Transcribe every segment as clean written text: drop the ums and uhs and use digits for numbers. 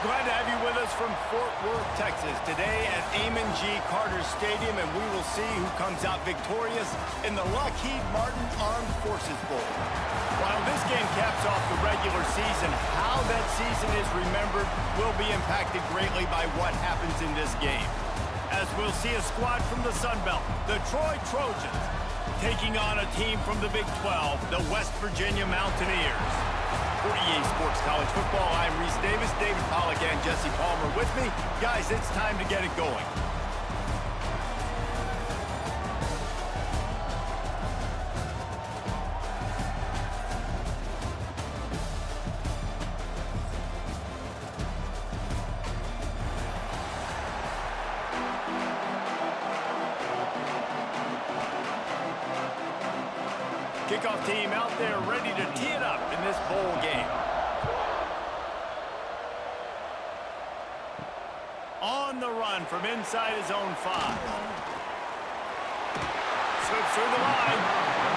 Glad to have you with us from Fort Worth, Texas, today at Amon G. Carter Stadium, and we will see who comes out victorious in the Lockheed Martin Armed Forces Bowl. While this game caps off the regular season, how that season is remembered will be impacted greatly by what happens in this game. As we'll see a squad from the Sun Belt, the Troy Trojans, taking on a team from the Big 12, the West Virginia Mountaineers. For EA Sports College Football, I'm Reese Davis, David Pollack, and Jesse Palmer with me. Guys, it's time to get it going. Kickoff team out there ready to tee it up in this bowl game. On the run from inside his own 5. Slips through the line.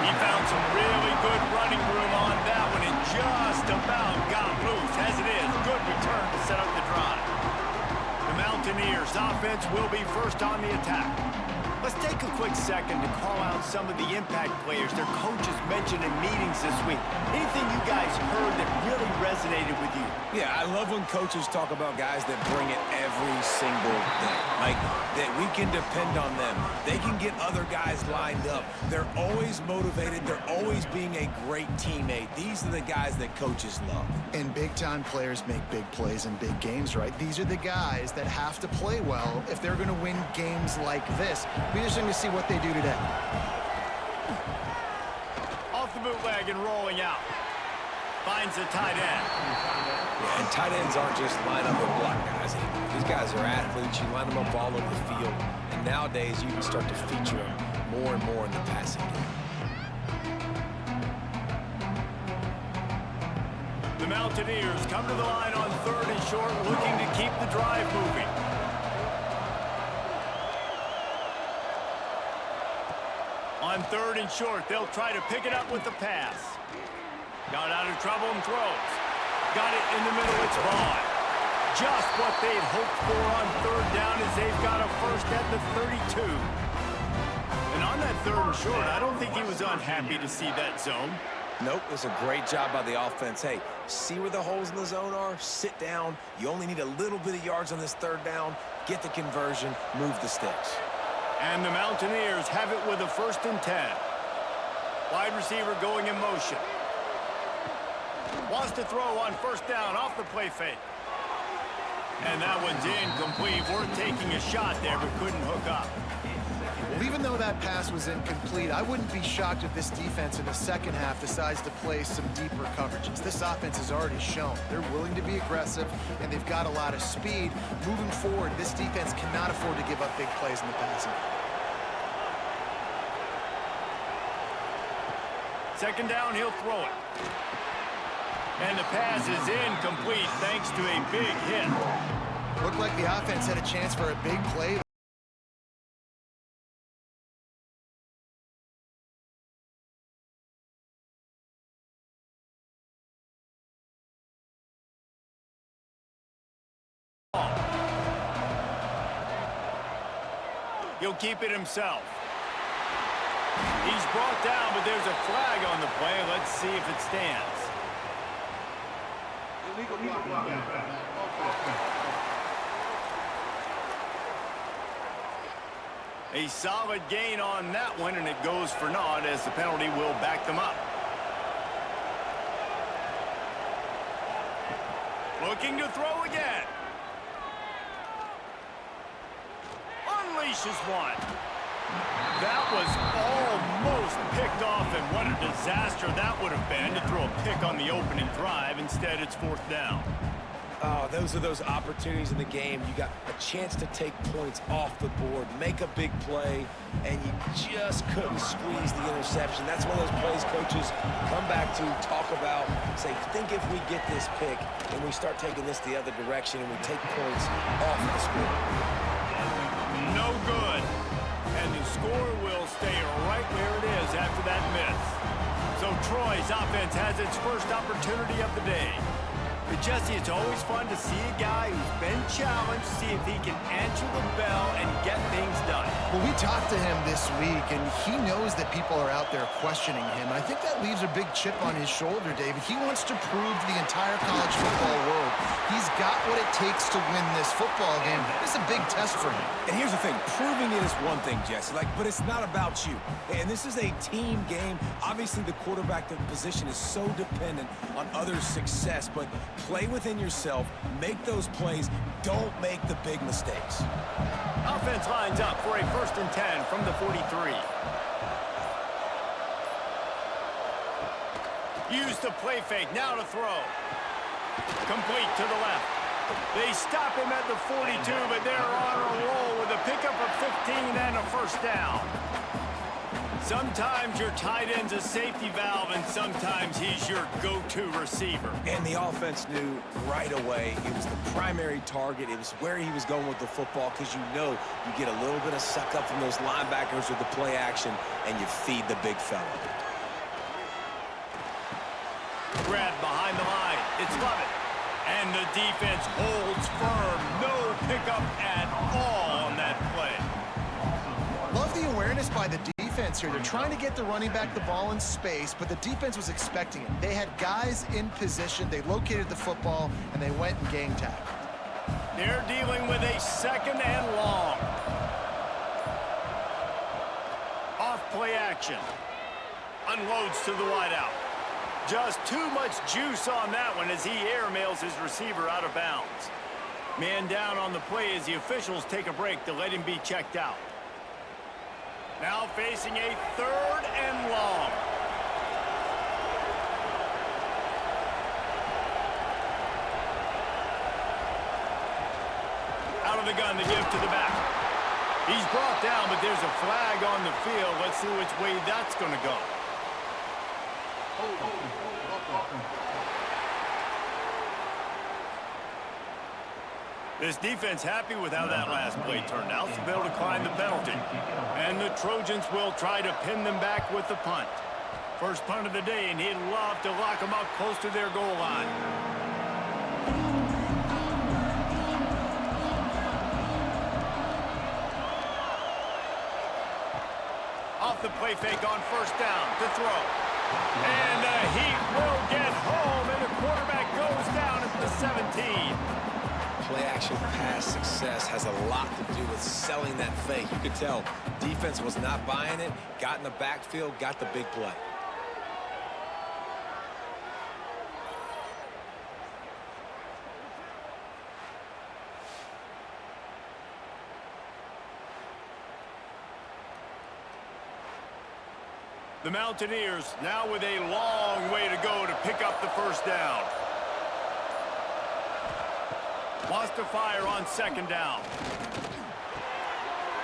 He found some really good running room on that one and just about got loose. As it is, good return to set up the drive. The Mountaineers offense will be first on the attack. Let's take a quick second to call out some of the impact players their coaches mentioned in meetings this week. Anything you guys heard that really resonated with you? Yeah, I love when coaches talk about guys that bring it every single day. Like, that we can depend on them. They can get other guys lined up. They're always motivated. They're always being a great teammate. These are the guys that coaches love. And big-time players make big plays in big games, right? These are the guys that have to play well if they're going to win games like this. Be interesting to see what they do today. Off the bootleg and rolling out. Finds the tight end. Yeah, and tight ends aren't just line up and block guys anymore. These guys are athletes. You line them up all over the field. And nowadays, you can start to feature them more and more in the passing game. The Mountaineers come to the line on 3rd and short, looking to keep the drive moving. On 3rd and short, they'll try to pick it up with the pass. Got out of trouble and throws. Got it in the middle, it's Vaughn. Just what they'd hoped for on 3rd down as they've got a first at the 32. And on that 3rd and short, I don't think he was unhappy to see that zone. Nope, it's a great job by the offense. Hey, see where the holes in the zone are? Sit down. You only need a little bit of yards on this 3rd down. Get the conversion, move the sticks. And the Mountaineers have it with a 1st and 10. Wide receiver going in motion. Wants to throw on 1st down off the play fake. And that one's incomplete. Worth taking a shot there, but couldn't hook up. Well, even though that pass was incomplete, I wouldn't be shocked if this defense in the second half decides to play some deeper coverages. This offense has already shown they're willing to be aggressive, and they've got a lot of speed. Moving forward, this defense cannot afford to give up big plays in the passing. 2nd down, he'll throw it. And the pass is incomplete thanks to a big hit. Looked like the offense had a chance for a big play. He'll keep it himself. He's brought down, but there's a flag on the play. Let's see if it stands. A solid gain on that one, and it goes for naught as the penalty will back them up. Looking to throw again. Unleashes one. That was almost picked off, and what a disaster that would have been to throw a pick on the opening drive. Instead, it's 4th down. Oh, those are those opportunities in the game. You got a chance to take points off the board, make a big play, and you just couldn't squeeze the interception. That's one of those plays coaches come back to, talk about, say, think if we get this pick and we start taking this the other direction and we take points off the score. No good. And the score will stay right where it is after that miss. So Troy's offense has its first opportunity of the day. But Jesse, it's always fun to see a guy who's and challenge, see if he can answer the bell and get things done. Well, we talked to him this week, and he knows that people are out there questioning him. And I think that leaves a big chip on his shoulder, David. He wants to prove to the entire college football world he's got what it takes to win this football game. This is a big test for him. And here's the thing, proving it is one thing, Jesse, but it's not about you. And this is a team game. Obviously, the quarterback position is so dependent on others' success, but play within yourself, make those plays, don't make the big mistakes. Offense lines up for a 1st and 10 from the 43. Use the play fake, now to throw. Complete to the left. They stop him at the 42, but they're on a roll with a pickup of 15 and a 1st down. Sometimes your tight end's a safety valve, and sometimes he's your go-to receiver. And the offense knew right away it was the primary target. It was where he was going with the football, because you know you get a little bit of suck up from those linebackers with the play action, and you feed the big fella. Grab behind the line. It's Lovett. And the defense holds firm. No pickup at all on that play. Love the awareness by the defense here. They're trying to get the running back the ball in space, but the defense was expecting it. They had guys in position. They located the football, and they went and gang tagged. They're dealing with a 2nd and long. Off play action. Unloads to the wideout. Just too much juice on that one as he airmails his receiver out of bounds. Man down on the play as the officials take a break to let him be checked out. Now facing a 3rd and long. Out of the gun to give to the back. He's brought down, but there's a flag on the field. Let's see which way that's going to go. This defense happy with how that last play turned out, so they'll decline the penalty. And the Trojans will try to pin them back with the punt. First punt of the day, and he'd love to lock them up close to their goal line. Off the play fake on 1st down to throw. And he will get home, and the quarterback goes down at the 17. Play-action pass success has a lot to do with selling that fake. You could tell defense was not buying it, got in the backfield, got the big play. The Mountaineers now with a long way to go to pick up the 1st down. Lost to fire on 2nd down.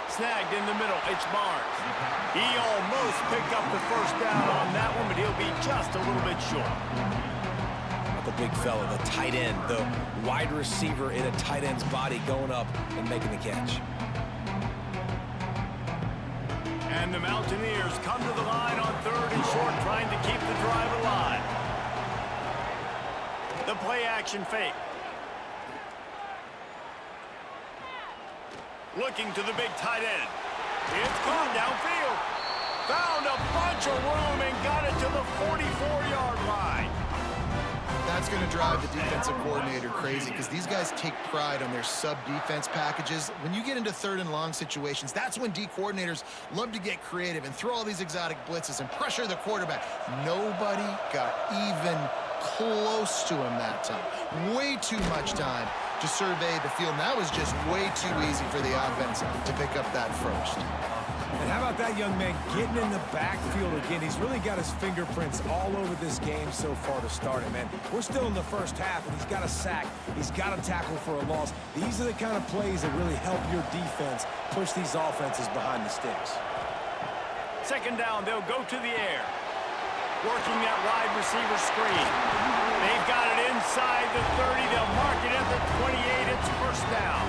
Snagged in the middle. It's Barnes. He almost picked up the 1st down on that one, but he'll be just a little bit short. The big fella, the tight end, the wide receiver in a tight end's body going up and making the catch. And the Mountaineers come to the line on 3rd and short, trying to keep the drive alive. The play action fake. Looking to the big tight end. It's caught downfield. Found a bunch of room and got it to the 44-yard line. That's going to drive the defensive coordinator crazy, because these guys take pride on their sub-defense packages. When you get into 3rd and long situations, that's when D coordinators love to get creative and throw all these exotic blitzes and pressure the quarterback. Nobody got even close to him that time. Way too much time to survey the field. And that was just way too easy for the offense to pick up that 1st. And how about that young man getting in the backfield again? He's really got his fingerprints all over this game so far to start it, man. We're still in the 1st half, and he's got a sack. He's got a tackle for a loss. These are the kind of plays that really help your defense push these offenses behind the sticks. 2nd down, they'll go to the air. Working that wide receiver screen. They've got it inside the 30. They'll mark it at the 28. It's 1st down.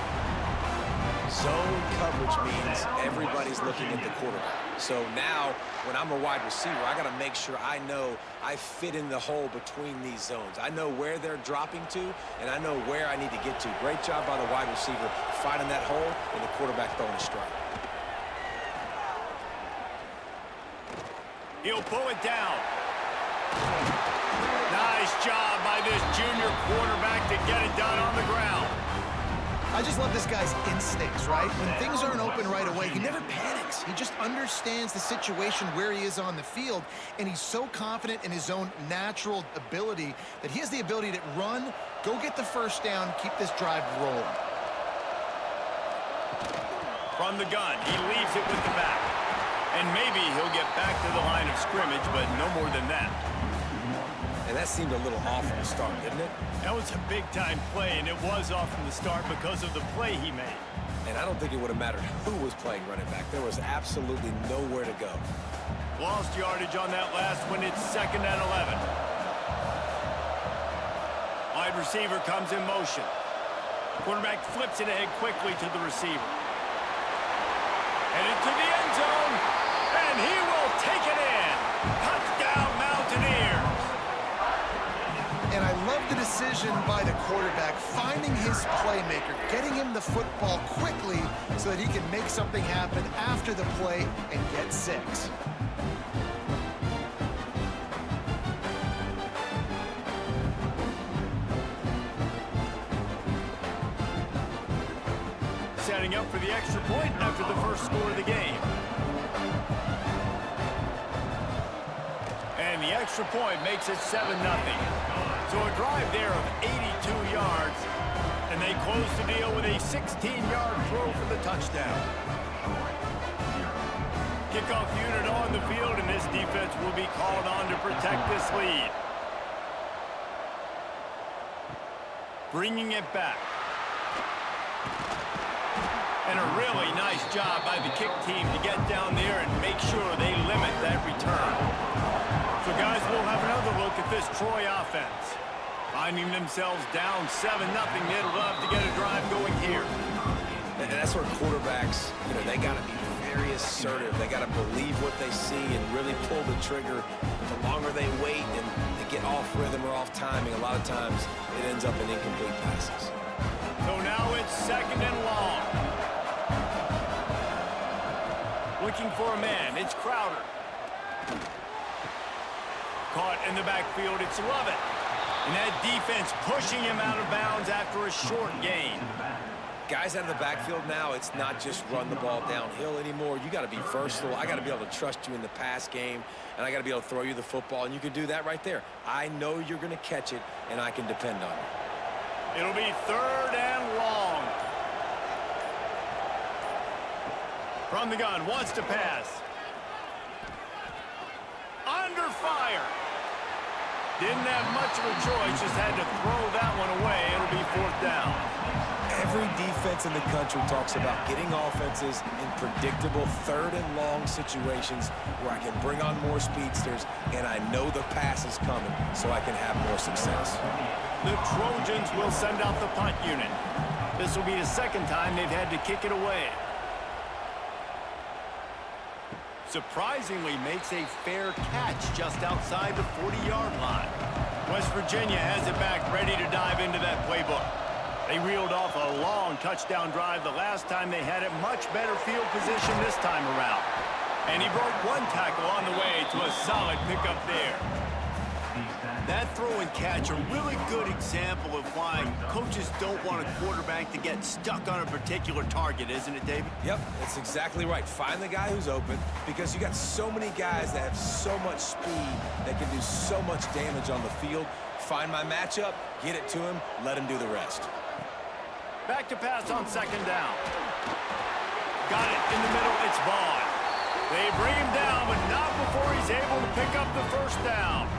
Zone coverage means everybody's looking at the quarterback. So now, when I'm a wide receiver, I got to make sure I know I fit in the hole between these zones. I know where they're dropping to, and I know where I need to get to. Great job by the wide receiver finding that hole, and the quarterback throwing a strike. He'll pull it down. Nice job by this junior quarterback to get it done on the ground. I just love this guy's instincts, right? When things aren't open right away, he never panics. He just understands the situation where he is on the field, and he's so confident in his own natural ability that he has the ability to run, go get the first down, keep this drive rolling. From the gun, he leaves it with the back. And maybe he'll get back to the line of scrimmage, but no more than that. And that seemed a little off from the start, didn't it? That was a big-time play, and it was off from the start because of the play he made. And I don't think it would have mattered who was playing running back. There was absolutely nowhere to go. Lost yardage on that last one. It's 2nd and 11. Wide receiver comes in motion. Quarterback flips it ahead quickly to the receiver. Headed to the end zone, and he will take it in. Touchdown, Mountaineers. And I love the decision by the quarterback, finding his playmaker, getting him the football quickly so that he can make something happen after the play and get 6. Setting up for the extra point after the first score of the game. And the extra point makes it 7-0. So a drive there of 82 yards, and they close the deal with a 16-yard throw for the touchdown. Kickoff unit on the field, and this defense will be called on to protect this lead. Bringing it back. And a really nice job by the kick team to get down there and make sure they limit that return. So, guys, we'll have another look at this Troy offense. Finding themselves down 7-0, they'd love to get a drive going here. And that's where quarterbacks, they got to be very assertive. They got to believe what they see and really pull the trigger. The longer they wait and they get off rhythm or off timing, a lot of times it ends up in incomplete passes. So now it's 2nd and long. Looking for a man, it's Crowder. Caught in the backfield, it's Lovett. And that defense pushing him out of bounds after a short gain. Guys out of the backfield now, it's not just run the ball downhill anymore. You got to be versatile. I got to be able to trust you in the pass game, and I got to be able to throw you the football, and you can do that right there. I know you're going to catch it, and I can depend on it. It'll be 3rd and long. From the gun, wants to pass. Under fire. Didn't have much of a choice, just had to throw that one away. It'll be 4th down. Every defense in the country talks about getting offenses in predictable 3rd and long situations where I can bring on more speedsters and I know the pass is coming so I can have more success. The Trojans will send out the punt unit. This will be the 2nd time they've had to kick it away. Surprisingly makes a fair catch just outside the 40-yard line. West Virginia has it back, ready to dive into that playbook. They reeled off a long touchdown drive the last time they had it. Much better field position this time around. And he broke one tackle on the way to a solid pickup there. That throw and catch, a really good example of why coaches don't want a quarterback to get stuck on a particular target, isn't it, David? Yep, that's exactly right. Find the guy who's open because you got so many guys that have so much speed that can do so much damage on the field. Find my matchup, get it to him, let him do the rest. Back to pass on 2nd down. Got it in the middle, it's Vaughn. They bring him down, but not before he's able to pick up the 1st down.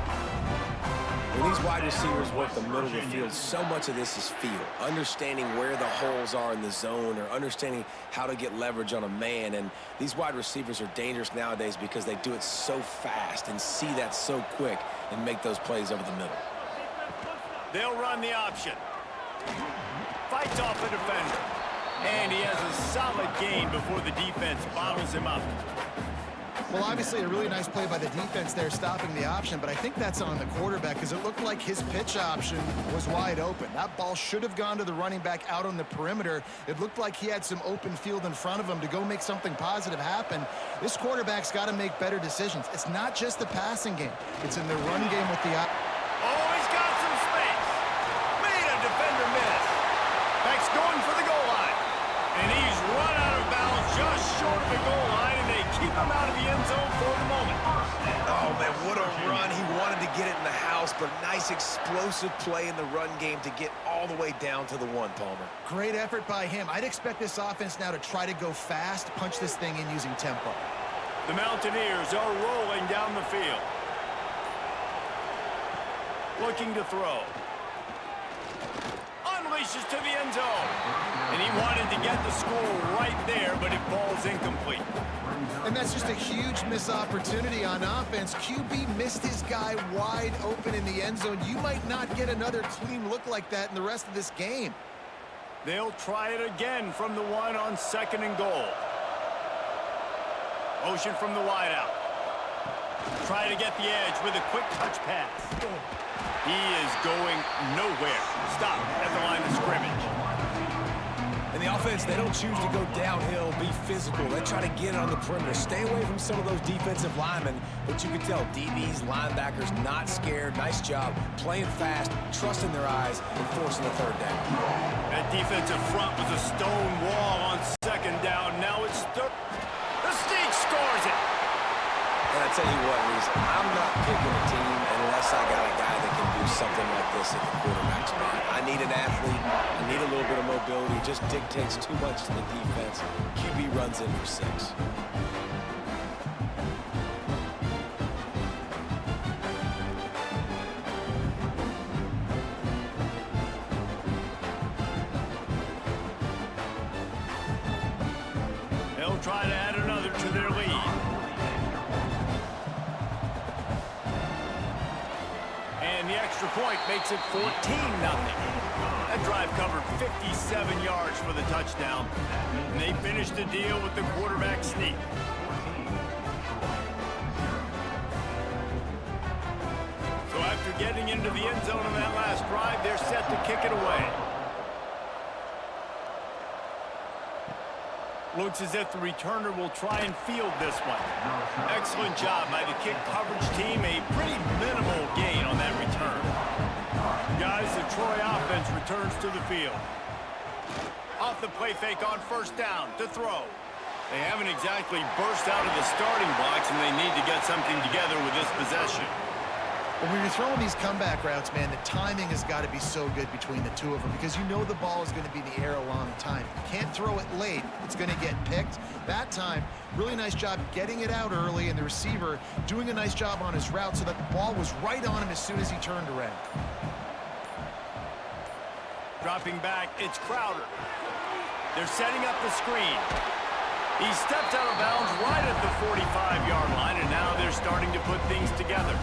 When these wide receivers work the middle of the field, so much of this is feel. Understanding where the holes are in the zone or understanding how to get leverage on a man. And these wide receivers are dangerous nowadays because they do it so fast and see that so quick and make those plays over the middle. They'll run the option. Fights off a defender. And he has a solid gain before the defense bottles him up. Well, obviously a really nice play by the defense there stopping the option, but I think that's on the quarterback because it looked like his pitch option was wide open. That ball should have gone to the running back out on the perimeter. It looked like he had some open field in front of him to go make something positive happen. This quarterback's got to make better decisions. It's not just the passing game. It's in the run game with the... Oh, he's got some space. Made a defender miss. Beck's going for the goal line. And he's run out of bounds just short of the goal line, and they keep him out of the end zone for the moment. Oh, man, what a run. He wanted to get it in the house, but nice explosive play in the run game to get all the way down to the one, Palmer. Great effort by him. I'd expect this offense now to try to go fast, punch this thing in using tempo. The Mountaineers are rolling down the field. Looking to throw. Unleashes to the end zone. And he wanted to get the score right there, but it falls incomplete. And that's just a huge missed opportunity on offense. QB missed his guy wide open in the end zone. You might not get another clean look like that in the rest of this game. They'll try it again from the one on 2nd and goal. Motion from the wideout. Try to get the edge with a quick touch pass. He is going nowhere. Stop at the line of scrimmage. And the offense, they don't choose to go downhill, be physical. They try to get it on the perimeter. Stay away from some of those defensive linemen. But you can tell DBs, linebackers, not scared. Nice job playing fast, trusting their eyes, and forcing the 3rd down. That defensive front was a stone wall on 2nd down. Now it's third. The Sneak scores it. And I tell you what, Reese, I'm not picking a team unless I got a guy that can do something like this at the quarterback spot. I need an athlete. I need a little bit of mobility. It just dictates too much to the defense. QB runs in for 6. They'll try to add another to their lead. And the extra point makes it 14-0. That drive covered 57 yards for the touchdown. And they finished the deal with the quarterback sneak. So after getting into the end zone on that last drive, they're set to kick it away. Looks as if the returner will try and field this one. Excellent job by the kick coverage team. A pretty minimal gain on that return. Guys, the Troy offense returns to the field. Off the play fake on 1st down to throw. They haven't exactly burst out of the starting blocks, and they need to get something together with this possession. When you're throwing these comeback routes, man, the timing has got to be so good between the two of them because you know the ball is going to be in the air a long time. You can't throw it late. It's going to get picked. That time, really nice job getting it out early, and the receiver doing a nice job on his route so that the ball was right on him as soon as he turned around. Dropping back, it's Crowder. They're setting up the screen. He stepped out of bounds right at the 45-yard line, and now they're starting to put things together.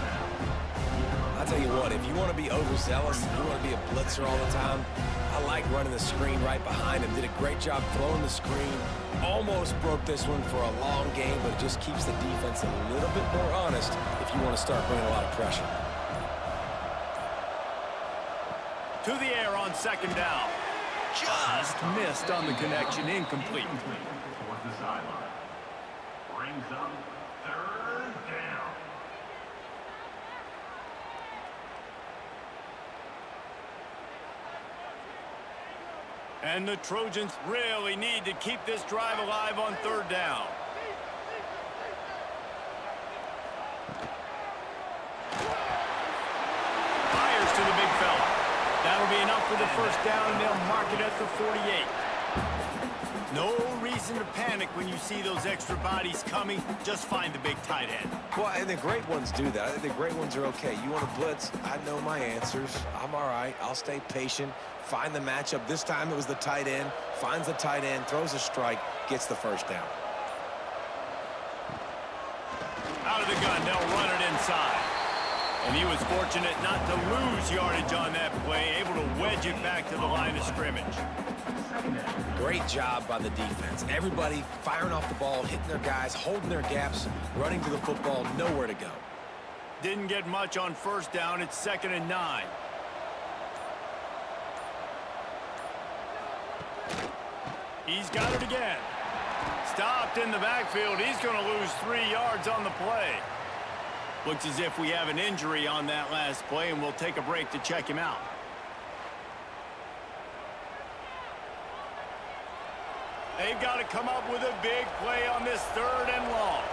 I'll tell you what, if you want to be overzealous, if you want to be a blitzer all the time, I like running the screen right behind him. Did a great job throwing the screen. Almost broke this one for a long game, but it just keeps the defense a little bit more honest if you want to start bringing a lot of pressure. To the air on 2nd down. Just missed on the connection, incomplete. Towards the sideline. Brings up 3rd down. And the Trojans really need to keep this drive alive on 3rd down. Fires to the big fella. That'll be enough for the 1st down, and they'll mark it at the 48. No reason to panic when you see those extra bodies coming. Just find the big tight end. Well, and the great ones do that. I think the great ones are okay. You want to blitz? I know my answers. I'm all right. I'll stay patient. Find the matchup. This time it was the tight end. Finds the tight end, throws a strike, gets the 1st down. Out of the gun, they'll run it inside. And he was fortunate not to lose yardage on that play, able to wedge it back to the line of scrimmage. Great job by the defense. Everybody firing off the ball, hitting their guys, holding their gaps, running to the football, nowhere to go. Didn't get much on first down. It's 2nd and 9. He's got it again. Stopped in the backfield. He's going to lose 3 yards on the play. Looks as if we have an injury on that last play, and we'll take a break to check him out. They've got to come up with a big play on this 3rd and long.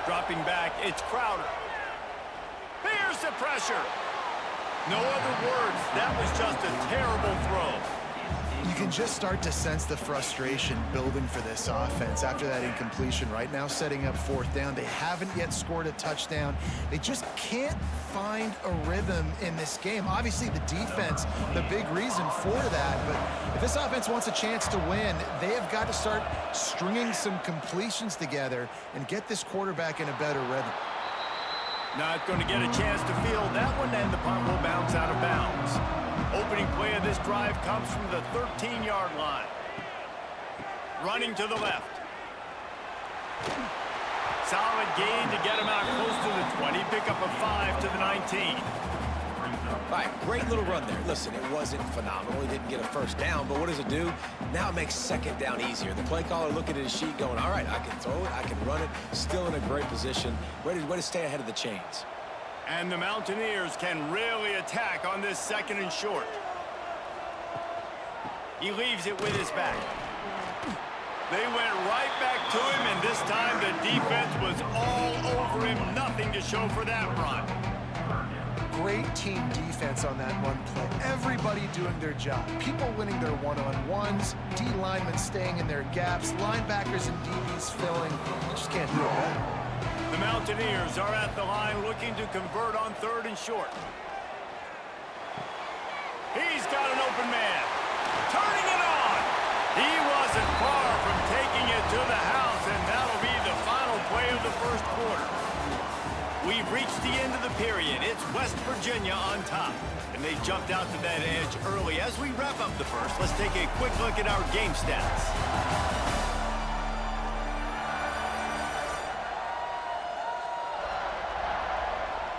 Dropping back, it's Crowder. Here's the pressure. No other words. That was just a terrible throw. You can just start to sense the frustration building for this offense after that incompletion. Right now setting up 4th down. They haven't yet scored a touchdown. They just can't find a rhythm in this game. Obviously the defense, the big reason for that, but if this offense wants a chance to win, they have got to start stringing some completions together and get this quarterback in a better rhythm. Not going to get a chance to field that one, and the punt will bounce out of bounds. Opening play of this drive comes from the 13-yard line. Running to the left. Solid gain to get him out close to the 20. Pick up a 5 to the 19. All right, great little run there. Listen, it wasn't phenomenal. He didn't get a first down, but what does it do? Now it makes 2nd down easier. The play caller looking at his sheet going, all right, I can throw it, I can run it, still in a great position, ready to stay ahead of the chains. And the Mountaineers can really attack on this 2nd and short. He leaves it with his back. They went right back to him, and this time the defense was all over him. Nothing to show for that run. Great team defense on that one play. Everybody doing their job. People winning their one-on-ones, D linemen staying in their gaps, linebackers and DBs filling. You just can't do it better. The Mountaineers are at the line looking to convert on 3rd and short. He's got an open man. Turning it on. He wasn't far from taking it to the house, and that'll be the final play of the 1st quarter. We've reached the end of the period. It's West Virginia on top, and they jumped out to that edge early. As we wrap up the 1st, let's take a quick look at our game stats.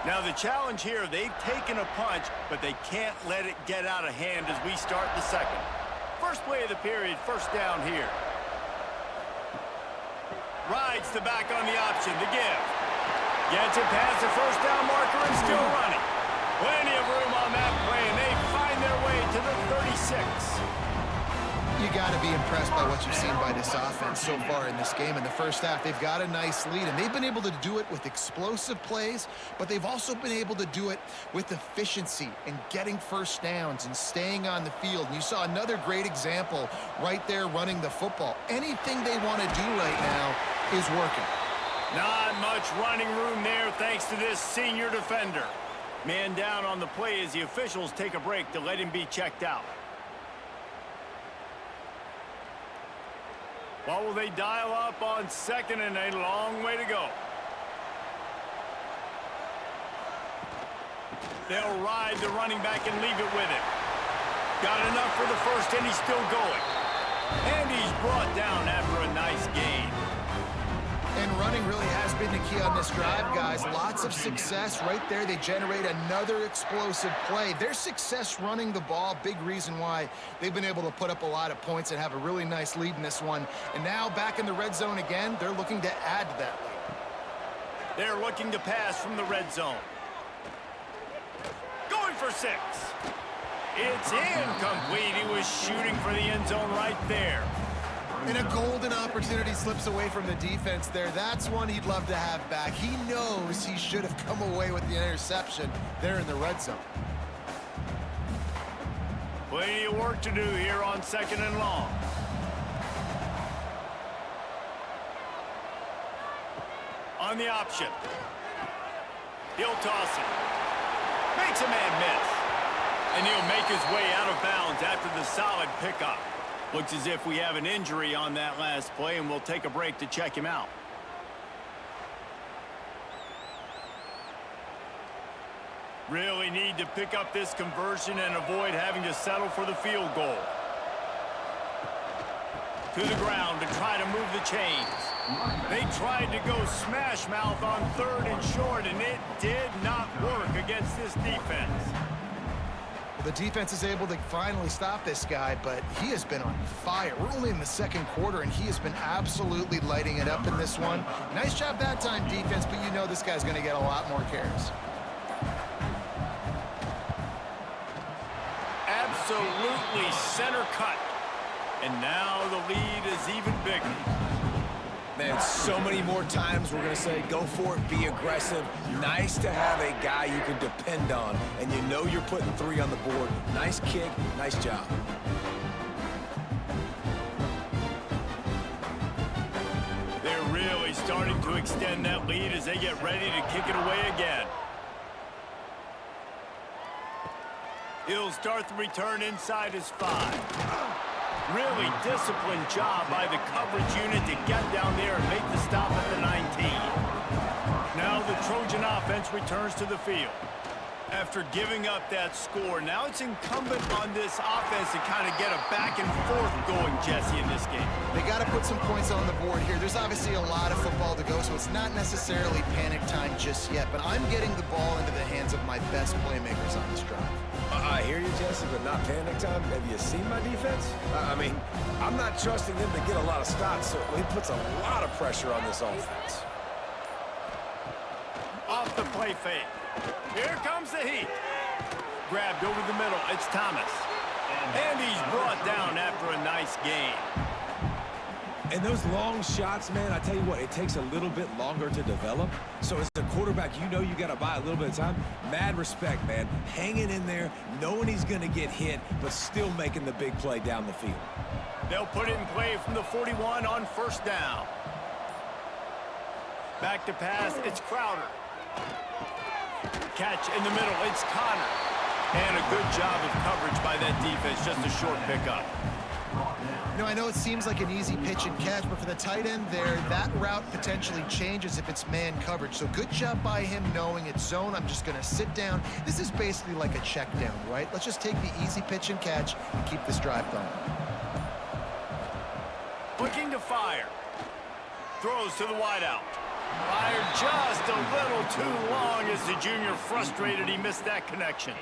Now the challenge here, they've taken a punch, but they can't let it get out of hand as we start the 2nd. First play of the period, 1st down here. Rides the back on the option, the give. Gets it past the 1st down marker and still running. Plenty of room on that play, and they find their way to the 36. You got to be impressed by what you've seen by this offense so far in this game. In the 1st half, they've got a nice lead, and they've been able to do it with explosive plays, but they've also been able to do it with efficiency and getting 1st downs and staying on the field. And you saw another great example right there running the football. Anything they want to do right now is working. Not much running room there thanks to this senior defender. Man down on the play as the officials take a break to let him be checked out. What will they dial up on 2nd and a long way to go? They'll ride the running back and leave it with him. Got enough for the 1st, and he's still going. And he's brought down after a nice gain. And running really has been the key on this drive, guys. Lots of success right there. They generate another explosive play. Their success running the ball, big reason why they've been able to put up a lot of points and have a really nice lead in this one. And now back in the red zone again, they're looking to add to that lead. They're looking to pass from the red zone. Going for 6. It's incomplete. He was shooting for the end zone right there. And a golden opportunity slips away from the defense there. That's one he'd love to have back. He knows he should have come away with the interception there in the red zone. Plenty of work to do here on 2nd and long. On the option. He'll toss it. Makes a man miss. And he'll make his way out of bounds after the solid pickup. Looks as if we have an injury on that last play, and we'll take a break to check him out. Really need to pick up this conversion and avoid having to settle for the field goal. To the ground to try to move the chains. They tried to go smash mouth on 3rd and short, and it did not work against this defense. The defense is able to finally stop this guy, but he has been on fire. We're only in the 2nd quarter, and he has been absolutely lighting it up in this one. Nice job that time, defense, but you know this guy's going to get a lot more carries. Absolutely center cut. And now the lead is even bigger. Man, so many more times we're going to say, go for it, be aggressive. Nice to have a guy you can depend on, and you know you're putting 3 on the board. Nice kick, nice job. They're really starting to extend that lead as they get ready to kick it away again. He'll start the return inside his 5. Really disciplined job by the coverage unit to get down there and make the stop at the 19. Now the Trojan offense returns to the field. After giving up that score, now it's incumbent on this offense to kind of get a back and forth going, Jesse, in this game. They got to put some points on the board here. There's obviously a lot of football to go, so it's not necessarily panic time just yet, but I'm getting the ball into the hands of my best playmakers on this drive. I hear you, Jesse, but not panic time. Have you seen my defense? I mean, I'm not trusting them to get a lot of stops, so he puts a lot of pressure on this offense. Off the play fake. Here comes the heat. Grabbed over the middle. It's Thomas. And he's brought down after a nice gain. And those long shots, man, I tell you what, it takes a little bit longer to develop. So as a quarterback, you know you got to buy a little bit of time. Mad respect, man. Hanging in there, knowing he's going to get hit, but still making the big play down the field. They'll put it in play from the 41 on 1st down. Back to pass, it's Crowder. Catch in the middle, it's Connor. And a good job of coverage by that defense, just a short pickup. You know, I know it seems like an easy pitch and catch, but for the tight end there, that route potentially changes if it's man coverage. So good job by him knowing it's zone. I'm just going to sit down. This is basically like a check down, right? Let's just take the easy pitch and catch and keep this drive going. Looking to fire. Throws to the wideout. Fired just a little too long as the junior frustrated he missed that connection.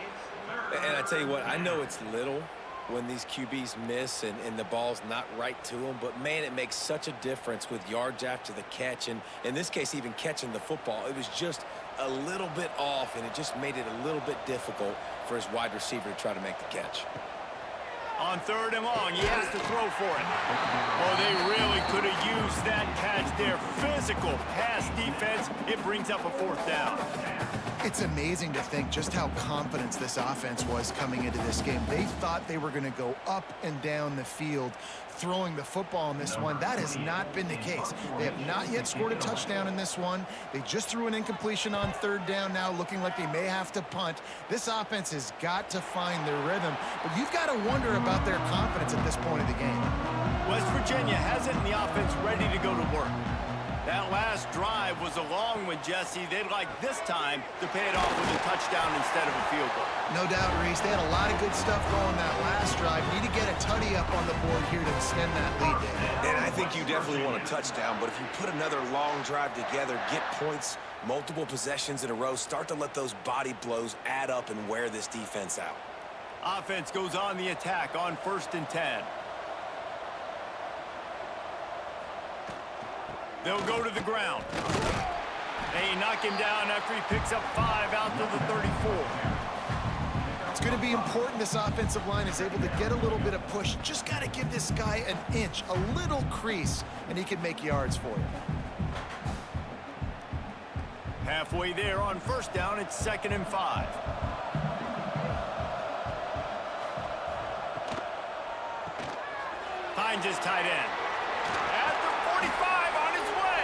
And I tell you what, I know it's little when these QBs miss and the ball's not right to them, but man, it makes such a difference with yards after the catch, and in this case, even catching the football. It was just a little bit off, and it just made it a little bit difficult for his wide receiver to try to make the catch. On 3rd and long, he has to throw for it. Oh, they really could have used that catch there. Physical pass defense. It brings up a 4th down. It's amazing to think just how confident this offense was coming into this game. They thought they were going to go up and down the field throwing the football in this one. That has not been the case. They have not yet scored a touchdown in this one. They just threw an incompletion on 3rd down now, looking like they may have to punt. This offense has got to find their rhythm, but you've got to wonder about their confidence at this point of the game. West Virginia has it in the offense ready to go to work. That last drive was a long one, Jesse. They'd like this time to pay it off with a touchdown instead of a field goal. No doubt, Reese. They had a lot of good stuff going that last drive. Need to get a tutty up on the board here to extend that lead there. And I think you definitely want a touchdown, but if you put another long drive together, get points, multiple possessions in a row, start to let those body blows add up and wear this defense out. Offense goes on the attack on 1st and 10. They'll go to the ground. They knock him down after he picks up 5 out to the 34. It's going to be important this offensive line is able to get a little bit of push. Just got to give this guy an inch, a little crease, and he can make yards for you. Halfway there on 1st down, it's 2nd and 5. Finds his tight end. At the 45 on his way.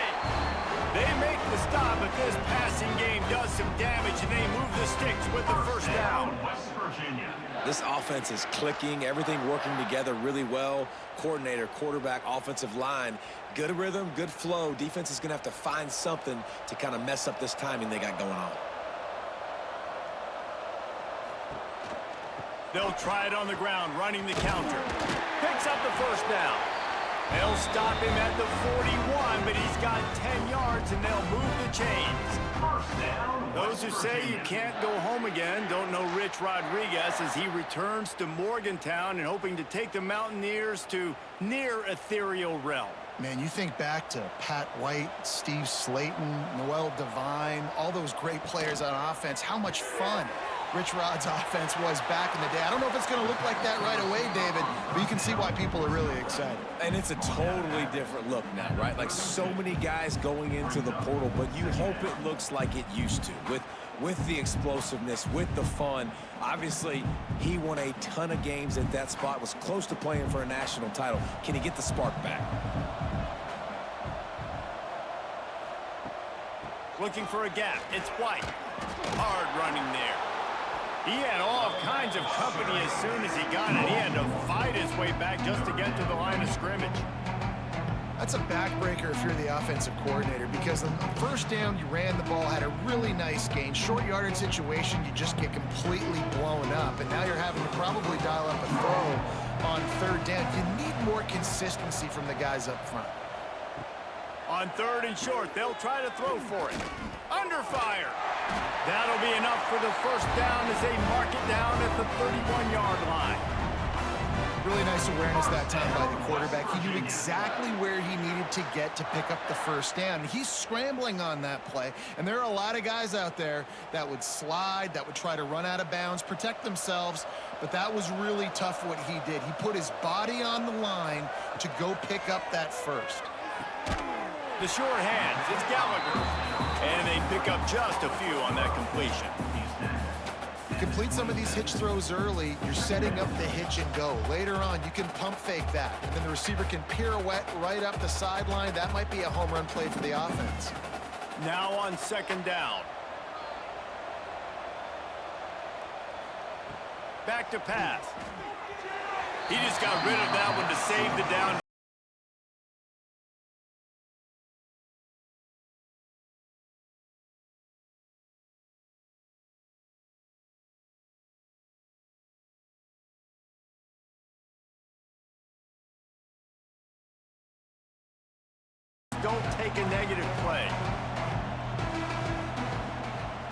They make the stop, but this passing game does some damage, and they move the sticks with the 1st down. West Virginia. This offense is clicking, everything working together really well. Coordinator, quarterback, offensive line, good rhythm, good flow. Defense is going to have to find something to kind of mess up this timing they got going on. They'll try it on the ground, running the counter. Picks up the first down. They'll stop him at the 41, but he's got 10 yards, and they'll move the chains. First down. Those who say you can't go home again don't know Rich Rodriguez as he returns to Morgantown and hoping to take the Mountaineers to near ethereal realm. Man, you think back to Pat White, Steve Slayton, Noel Devine, all those great players on offense. How much fun Rich Rod's offense was back in the day. I don't know if it's going to look like that right away, David, but you can see why people are really excited. And it's a totally different look now, right? Like so many guys going into the portal, but you hope it looks like it used to with the explosiveness, with the fun. Obviously, he won a ton of games at that spot, was close to playing for a national title. Can he get the spark back? Looking for a gap. It's White. Hard running there. He had all kinds of company as soon as he got it. He had to fight his way back just to get to the line of scrimmage. That's a backbreaker if you're the offensive coordinator, because on the first down, you ran the ball, had a really nice gain. Short yardage situation, you just get completely blown up, and now you're having to probably dial up a throw on third down. You need more consistency from the guys up front. On third and short, they'll try to throw for it. Under fire. That'll be enough for the first down as they mark it down at the 31-yard line. Really nice awareness that time by the quarterback. He knew exactly where he needed to get to pick up the first down. He's scrambling on that play, and there are a lot of guys out there that would slide, that would try to run out of bounds, protect themselves, but that was really tough what he did. He put his body on the line to go pick up that first. The short hands, it's Gallagher. And they pick up just a few on that completion. Complete some of these hitch throws early, you're setting up the hitch and go. Later on, you can pump fake that, and then the receiver can pirouette right up the sideline. That might be a home run play for the offense. Now on second down. Back to pass. He just got rid of that one to save the down. Don't take a negative play.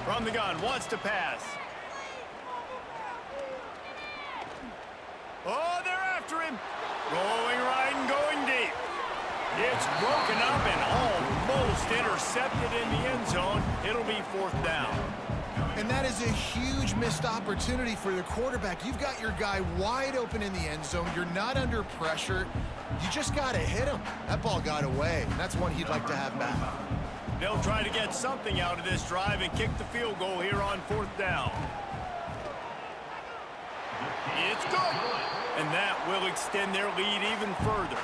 From the gun, wants to pass. Oh, they're after him. Rolling right and going deep. It's broken up and almost intercepted in the end zone. It'll be fourth down. And that is a huge missed opportunity for the quarterback. You've got your guy wide open in the end zone. You're not under pressure. You just got to hit him. That ball got away, and that's one he'd like to have back. They'll try to get something out of this drive and kick the field goal here on fourth down. It's good. And that will extend their lead even further.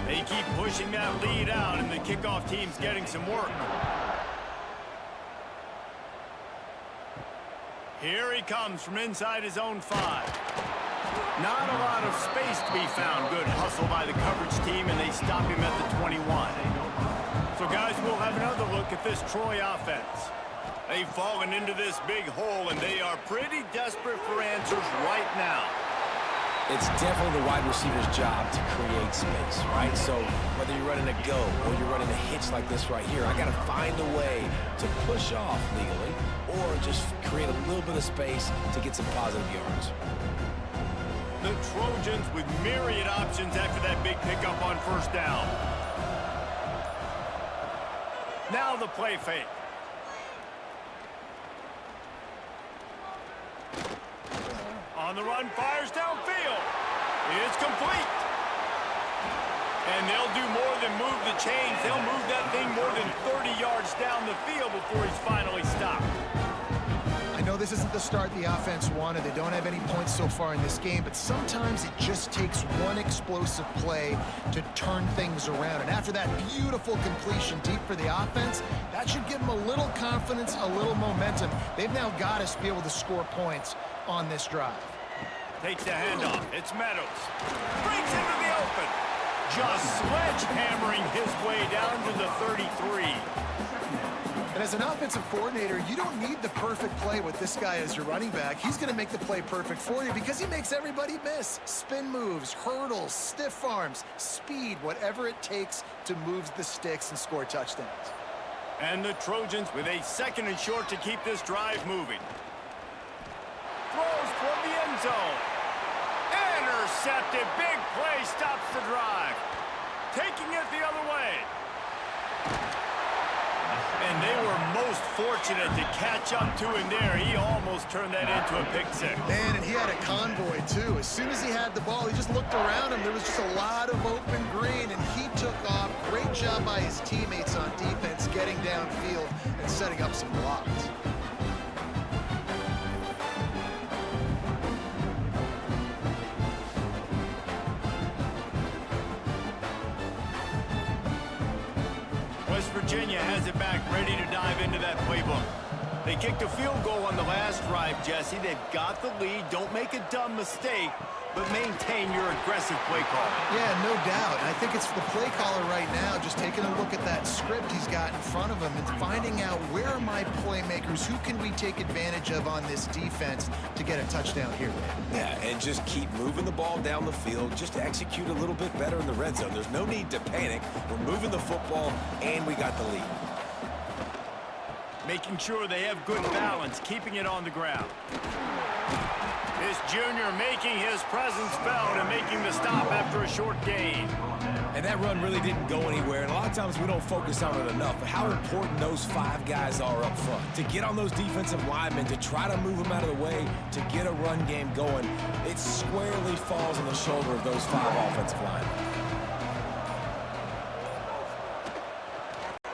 They keep pushing that lead out, and the kickoff team's getting some work. Here he comes from inside his own 5. Not a lot of space to be found. Good hustle by the coverage team, and they stop him at the 21. So, guys, we'll have another look at this Troy offense. They've fallen into this big hole, and they are pretty desperate for answers right now. It's definitely the wide receiver's job to create space, right? So whether you're running a go or you're running a hitch like this right here, I got to find a way to push off legally or just create a little bit of space to get some positive yards. The Trojans with myriad options after that big pickup on first down. Now the play fake. On the run, fires downfield. It's complete. And they'll do more than move the chains. They'll move that thing more than 30 yards down the field before he's finally stopped. I know this isn't the start the offense wanted. They don't have any points so far in this game, but sometimes it just takes one explosive play to turn things around. And after that beautiful completion deep for the offense, that should give them a little confidence, a little momentum. They've now got us to be able to score points on this drive. Takes the handoff. It's Meadows. Brings into the open. Just sledgehammering his way down to the 33. And as an offensive coordinator, you don't need the perfect play with this guy as your running back. He's going to make the play perfect for you because he makes everybody miss. Spin moves, hurdles, stiff arms, speed, whatever it takes to move the sticks and score touchdowns. And the Trojans with a 2nd and short to keep this drive moving. Throws toward the end zone. Intercepted. Big play stops the drive. Taking it the other way. And they were most fortunate to catch up to him there. He almost turned that into a pick 6. Man, and he had a convoy, too. As soon as he had the ball, he just looked around him. There was just a lot of open green, and he took off. Great job by his teammates on defense, getting downfield and setting up some blocks. West Virginia has it back, ready to dive into that playbook. They kicked a field goal on the last drive, Jesse. They've got the lead. Don't make a dumb mistake, but maintain your aggressive play call. Yeah, no doubt. I think it's the play caller right now just taking a look at that script he's got in front of him and finding out where are my playmakers, who can we take advantage of on this defense to get a touchdown here. Yeah, and just keep moving the ball down the field. Just execute a little bit better in the red zone. There's no need to panic. We're moving the football, and we got the lead. Making sure they have good balance, keeping it on the ground. This junior making his presence felt and making the stop after a short gain. And that run really didn't go anywhere, and a lot of times we don't focus on it enough, but how important those 5 guys are up front. To get on those defensive linemen, to try to move them out of the way, to get a run game going, it squarely falls on the shoulder of those 5 offensive linemen.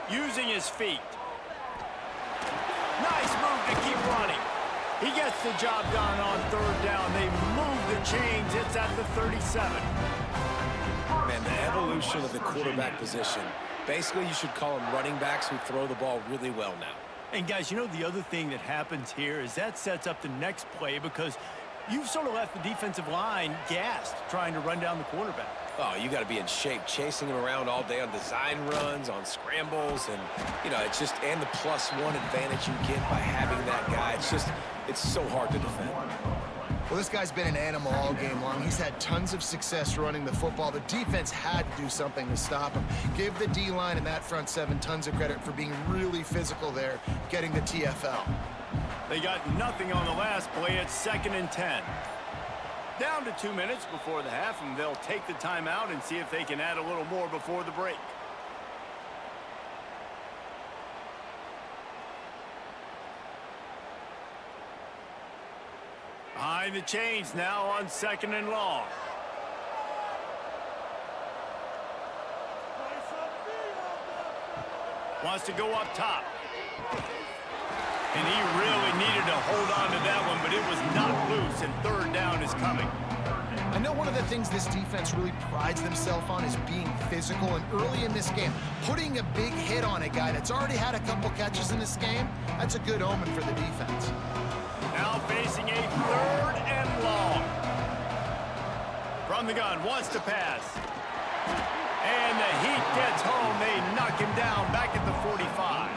Using his feet. Nice move to keep running. He gets the job done on 3rd down. They move the chains. It's at the 37. Man, the evolution of the quarterback position. Basically, you should call them running backs who throw the ball really well now. And, guys, you know the other thing that happens here is that sets up the next play because you've sort of left the defensive line gassed trying to run down the quarterback. Oh, you got to be in shape, chasing him around all day on design runs, on scrambles, and, you know, it's just, and the +1 advantage you get by having that guy. It's just, it's so hard to defend. Well, this guy's been an animal all game long. He's had tons of success running the football. The defense had to do something to stop him. Give the D-line and that front 7 tons of credit for being really physical there, getting the TFL. They got nothing on the last play. It's 2nd and 10. Down to 2 minutes before the half, and they'll take the timeout and see if they can add a little more before the break. Behind the chains now on 2nd and long. Wants to go up top. And he really needed to hold on to that one, but it was not loose, and 3rd down is coming. I know one of the things this defense really prides themselves on is being physical, and early in this game, putting a big hit on a guy that's already had a couple catches in this game, that's a good omen for the defense. Now facing a 3rd and long. From the gun, wants to pass. And the heat gets home. They knock him down back at the 45.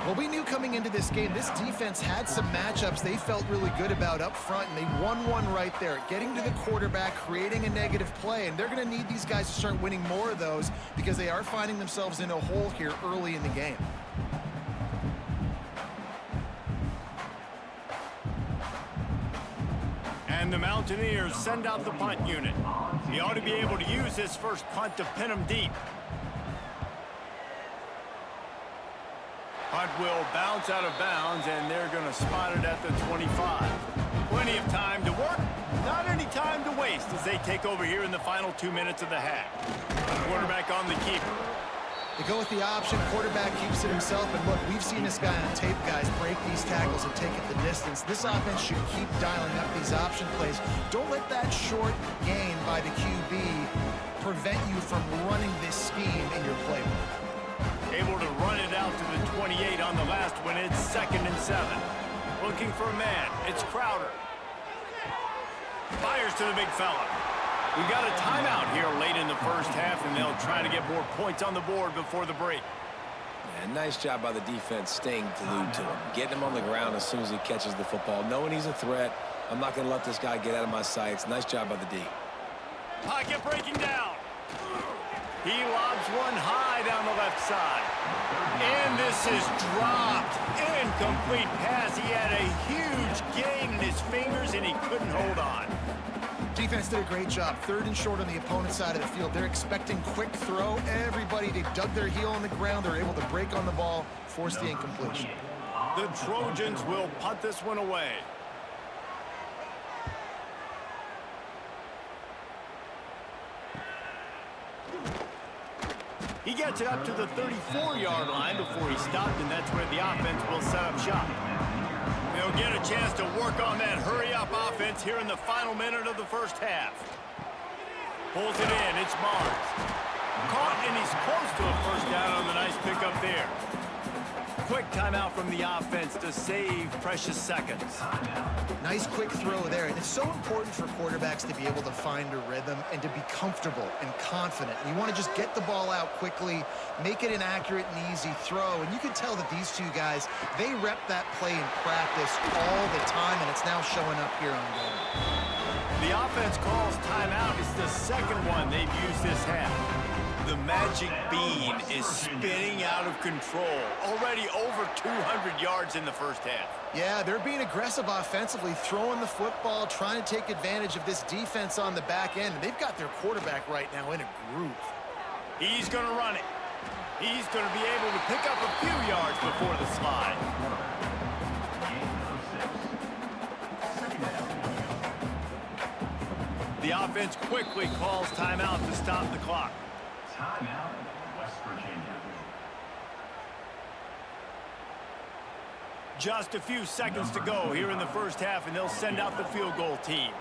Well, we knew coming into this game, this defense had some matchups they felt really good about up front, and they won one right there, getting to the quarterback, creating a negative play, and they're going to need these guys to start winning more of those because they are finding themselves in a hole here early in the game. And the Mountaineers send out the punt unit. He ought to be able to use this first punt to pin him deep. Punt will bounce out of bounds, and they're going to spot it at the 25. Plenty of time to work, not any time to waste as they take over here in the final 2 minutes of the half. Quarterback on the keeper. They go with the option. Quarterback keeps it himself. And look, we've seen this guy on tape, guys, break these tackles and take it the distance. This offense should keep dialing up these option plays. Don't let that short gain by the QB prevent you from running this scheme in your playbook. Able to run it out to the 28 on the last one. It's 2nd and 7. Looking for a man. It's Crowder. Fires to the big fella. We've got a timeout here late in the first half, and they'll try to get more points on the board before the break. Yeah, nice job by the defense staying glued to him, getting him on the ground as soon as he catches the football, knowing he's a threat. I'm not going to let this guy get out of my sights. Nice job by the D. Pocket breaking down. He lobs one high down the left side. And this is dropped. Incomplete pass. He had a huge gain in his fingers, and he couldn't hold on. Defense did a great job. 3rd and short on the opponent's side of the field. They're expecting quick throw. Everybody, they dug their heel on the ground. They're able to break on the ball, force the incompletion. The Trojans will punt this one away. He gets it up to the 34-yard line before he stopped, and that's where the offense will set up shop. They'll get a chance to work on that hurry-up offense here in the final minute of the first half. Pulls it in. It's Mars. Caught, and he's close to a first down on the nice pickup there. Quick timeout from the offense to save precious seconds. Nice quick throw there. And it's so important for quarterbacks to be able to find a rhythm and to be comfortable and confident. You want to just get the ball out quickly, make it an accurate and easy throw. And you can tell that these two guys, they rep that play in practice all the time, and it's now showing up here on game. The offense calls timeout. It's the second one they've used this half. The magic bean is spinning out of control. Already over 200 yards in the first half. Yeah, they're being aggressive offensively, throwing the football, trying to take advantage of this defense on the back end. They've got their quarterback right now in a groove. He's going to run it. He's going to be able to pick up a few yards before the slide. The offense quickly calls timeout to stop the clock. Timeout, West Virginia. Just a few seconds to go here in the first half, and they'll send out the field goal team.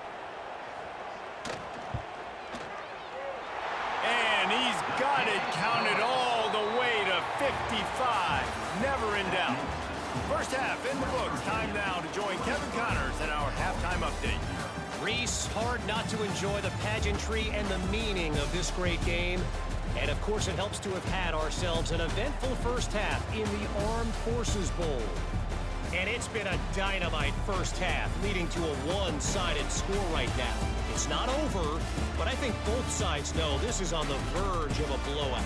And he's got it counted all the way to 55. Never in doubt. First half in the books. Time now to join Kevin Connors in our halftime update. Reese, hard not to enjoy the pageantry and the meaning of this great game. And, of course, it helps to have had ourselves an eventful first half in the Armed Forces Bowl. And it's been a dynamite first half, leading to a one-sided score right now. It's not over, but I think both sides know this is on the verge of a blowout.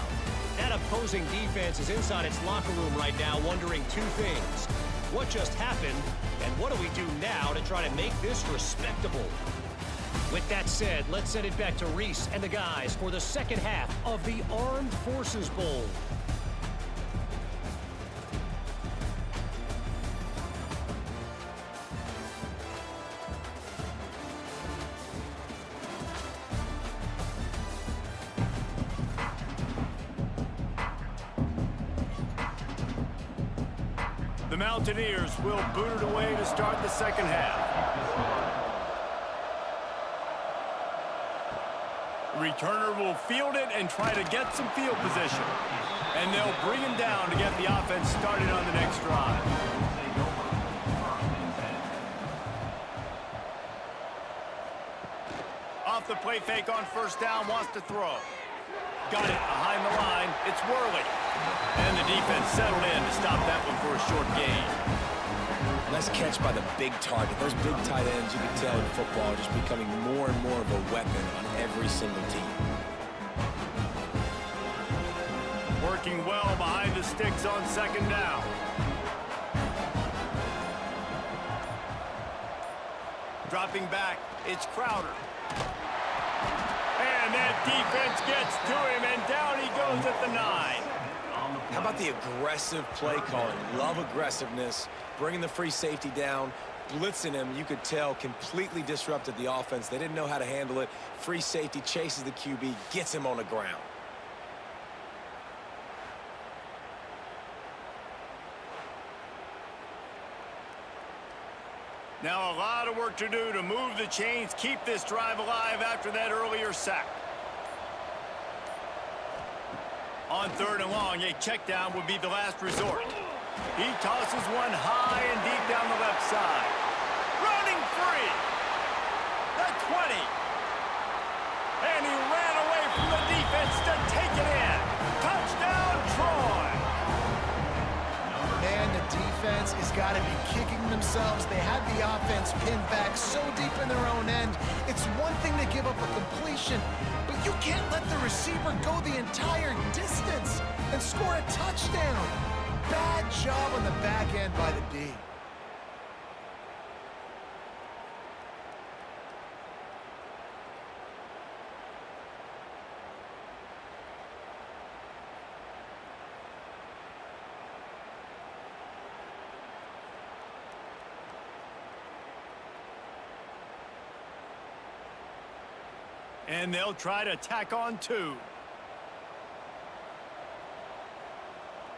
That opposing defense is inside its locker room right now wondering two things. What just happened, and what do we do now to try to make this respectable? With that said, let's send it back to Reese and the guys for the second half of the Armed Forces Bowl. The Mountaineers will boot it away to start the second half. Returner will field it and try to get some field position. And they'll bring him down to get the offense started on the next drive. Off the play fake on first down, wants to throw. Got it behind the line. It's Worley. And the defense settled in to stop that one for a short gain. Nice catch by the big target. Those big tight ends, you can tell in football, are just becoming more and more of a weapon on every single team. Working well behind the sticks on second down. Dropping back, it's Crowder. And that defense gets to him, and down he goes at the 9. How about the aggressive play calling? Love aggressiveness, bringing the free safety down, blitzing him. You could tell completely disrupted the offense. They didn't know how to handle it. Free safety chases the QB, gets him on the ground. Now a lot of work to do to move the chains, keep this drive alive after that earlier sack. On 3rd and long, a check down would be the last resort. He tosses one high and deep down the left side. Running free. The 20. And he ran away from the defense to take it in. Touchdown, Troy. Man, the defense has got to be kicking themselves. They had the offense pinned back so deep in their own end. It's one thing to give up a completion, but you can't let the receiver go the entire distance and score a touchdown. Bad job on the back end by the D. And they'll try to tack on 2.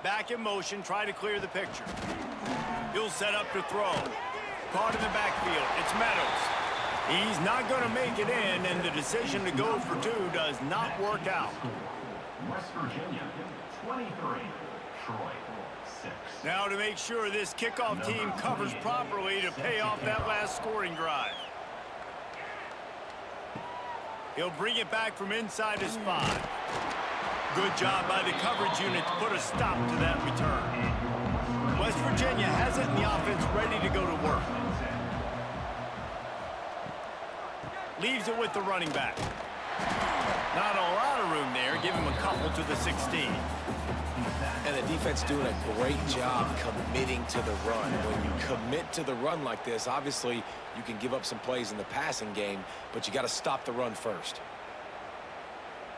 Back in motion, try to clear the picture. He'll set up to throw. Caught in the backfield. It's Meadows. He's not going to make it in, and the decision to go for 2 does not work out. West Virginia, 23. Troy, 6. Now to make sure this kickoff team covers properly to pay off that last scoring drive. He'll bring it back from inside his 5. Good job by the coverage unit to put a stop to that return. West Virginia has it in the offense ready to go to work. Leaves it with the running back. Not a lot of room there. Give him a couple to the 16. And the defense doing a great job committing to the run. When you commit to the run like this, obviously you can give up some plays in the passing game, but you got to stop the run first.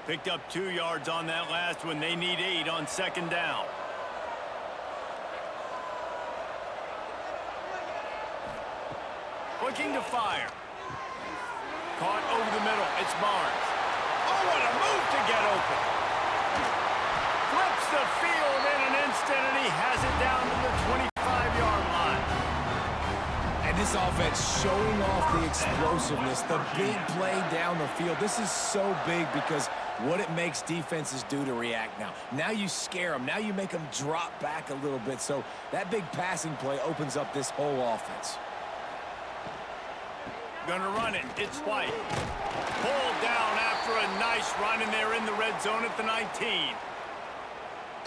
Picked up 2 yards on that last one. They need 8 on 2nd down. Looking to fire. Caught over the middle. It's Barnes. Oh, what a move to get open. Flips the field in an instant, and he has it down to the 25-yard line. And this offense showing off the explosiveness, the big play down the field. This is so big because what it makes defenses do to react now. Now you scare them. Now you make them drop back a little bit. So that big passing play opens up this whole offense. Gonna run it. It's White. Pulled down after a nice run, and they're in the red zone at the 19.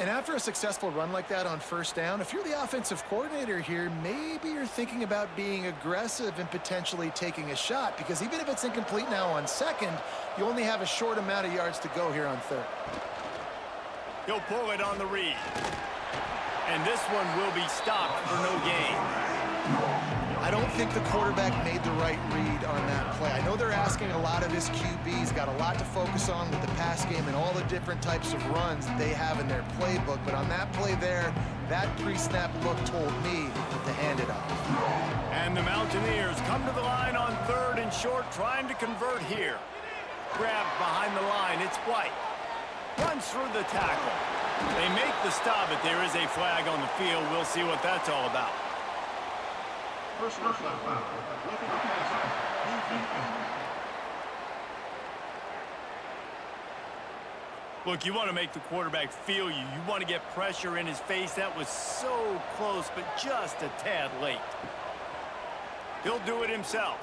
And after a successful run like that on 1st down, if you're the offensive coordinator here, maybe you're thinking about being aggressive and potentially taking a shot, because even if it's incomplete now on 2nd, you only have a short amount of yards to go here on 3rd. He'll pull it on the read. And this one will be stopped for no gain. I don't think the quarterback made the right read on that play. I know they're asking a lot of his QBs, got a lot to focus on with the pass game and all the different types of runs that they have in their playbook, but on that play there, that pre-snap look told me to hand it off. And the Mountaineers come to the line on 3rd and short, trying to convert here. Grabbed behind the line, it's White. Runs through the tackle. They make the stop, but there is a flag on the field. We'll see what that's all about. Look, you want to make the quarterback feel you. You want to get pressure in his face. That was so close, but just a tad late. He'll do it himself.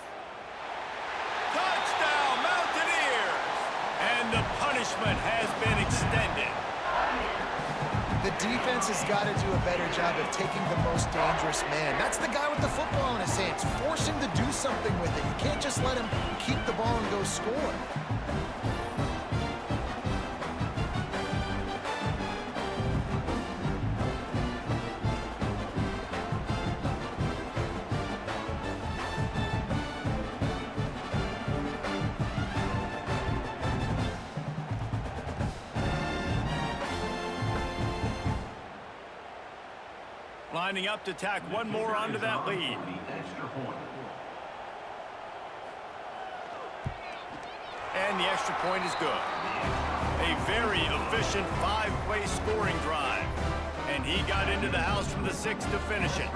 Touchdown, Mountaineers! And the punishment has been extended. The defense has got to do a better job of taking the most dangerous man. That's the guy with the football in his hands. Force him to do something with it. You can't just let him keep the ball and go score. Lining up to tack one more onto that lead. And the extra point is good. A very efficient 5-play scoring drive. And he got into the house from the 6 to finish it.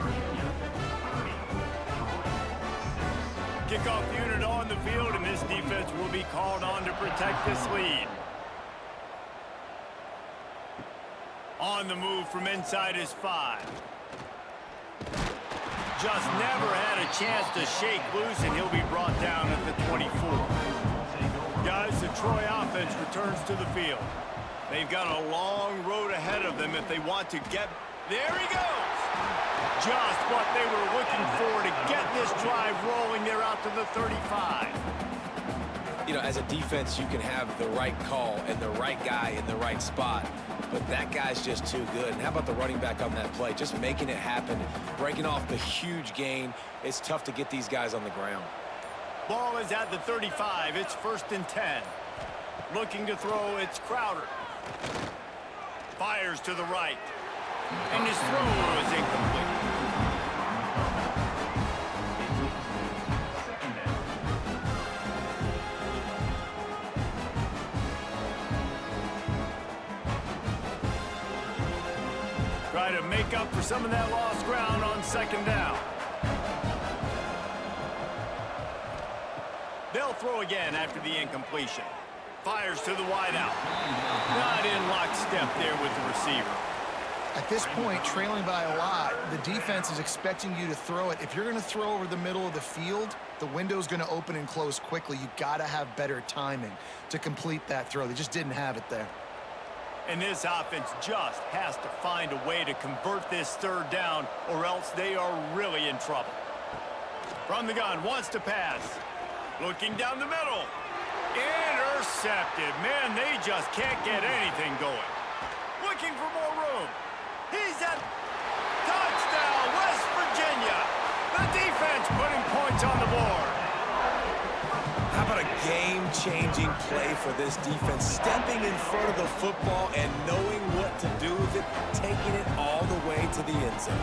Kickoff unit on the field, and this defense will be called on to protect this lead. On the move from inside is 5. Just never had a chance to shake loose, and he'll be brought down at the 24. Guys, the Troy offense returns to the field. They've got a long road ahead of them if they want to get... There he goes! Just what they were looking for to get this drive rolling. They're out to the 35. You know, as a defense, you can have the right call and the right guy in the right spot, but that guy's just too good. And how about the running back on that play? Just making it happen, breaking off the huge gain. It's tough to get these guys on the ground. Ball is at the 35. It's 1st and 10. Looking to throw, it's Crowder. Fires to the right. And his throw is incomplete. Try to make up for some of that lost ground on 2nd down. They'll throw again after the incompletion. Fires to the wideout. Not in lockstep there with the receiver. At this point, trailing by a lot, the defense is expecting you to throw it. If you're going to throw over the middle of the field, the window's going to open and close quickly. You got to have better timing to complete that throw. They just didn't have it there. And this offense just has to find a way to convert this 3rd down, or else they are really in trouble. From the gun, wants to pass. Looking down the middle. Intercepted. Man, they just can't get anything going. Looking for more room. He's at touchdown, West Virginia. The defense putting points on the board. How about a game-changing play for this defense? Stepping in front of the football and knowing what to do with it, taking it all the way to the end zone.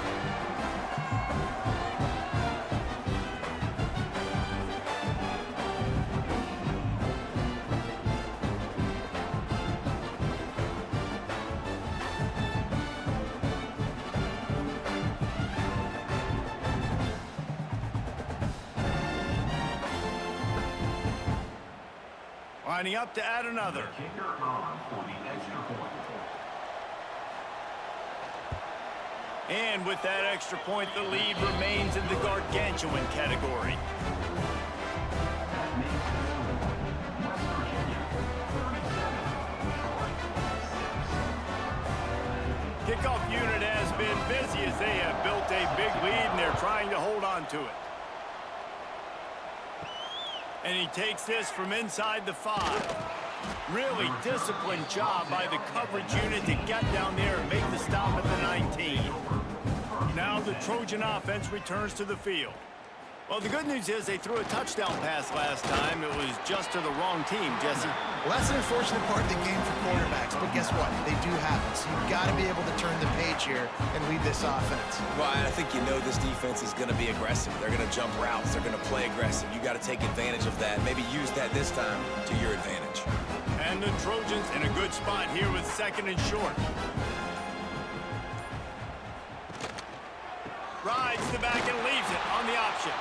Lining up to add another. Kicker on for the extra point. And with that extra point, the lead remains in the gargantuan category. That makes the score West Virginia 37, Troy 6. Kickoff unit has been busy as they have built a big lead, and they're trying to hold on to it. And he takes this from inside the 5. Really disciplined job by the coverage unit to get down there and make the stop at the 19. Now the Trojan offense returns to the field. Well, the good news is they threw a touchdown pass last time. It was just to the wrong team, Jesse. Well, that's an unfortunate part of the game for quarterbacks, but guess what? They do happen. So you've got to be able to turn the page here and lead this offense. Well, I think you know this defense is going to be aggressive. They're going to jump routes. They're going to play aggressive. You got to take advantage of that. Maybe use that this time to your advantage. And the Trojans in a good spot here with 2nd and short. Rides the back and leaves it on the option.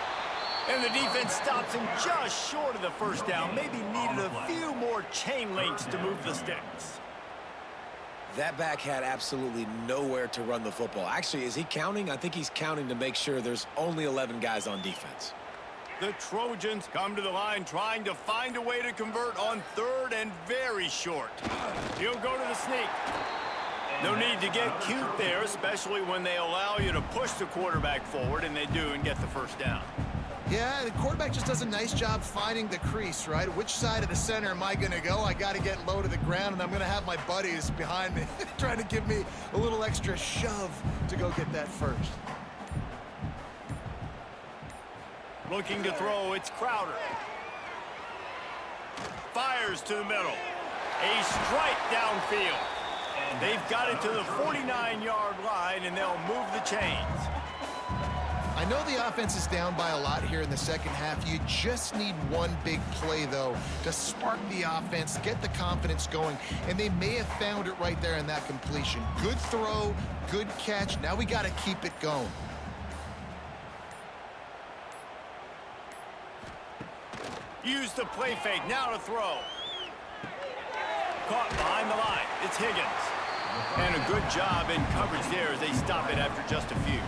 And the defense stops him just short of the 1st down. Maybe needed a few more chain links to move the sticks. That back had absolutely nowhere to run the football. Actually, is he counting? I think he's counting to make sure there's only 11 guys on defense. The Trojans come to the line trying to find a way to convert on 3rd and very short. He'll go to the sneak. No need to get cute there, especially when they allow you to push the quarterback forward, and they do, and get the 1st down. Yeah, the quarterback just does a nice job finding the crease, right? Which side of the center am I going to go? I got to get low to the ground, and I'm going to have my buddies behind me trying to give me a little extra shove to go get that 1st. Looking to throw, it's Crowder. Fires to the middle. A strike downfield. They've got it to the 49-yard line, and they'll move the chains. I know the offense is down by a lot here in the 2nd half. You just need one big play, though, to spark the offense, get the confidence going, and they may have found it right there in that completion. Good throw, good catch. Now we got to keep it going. Use the play fake. Now to throw. Caught behind the line. It's Higgins. And a good job in coverage there as they stop it after just a few.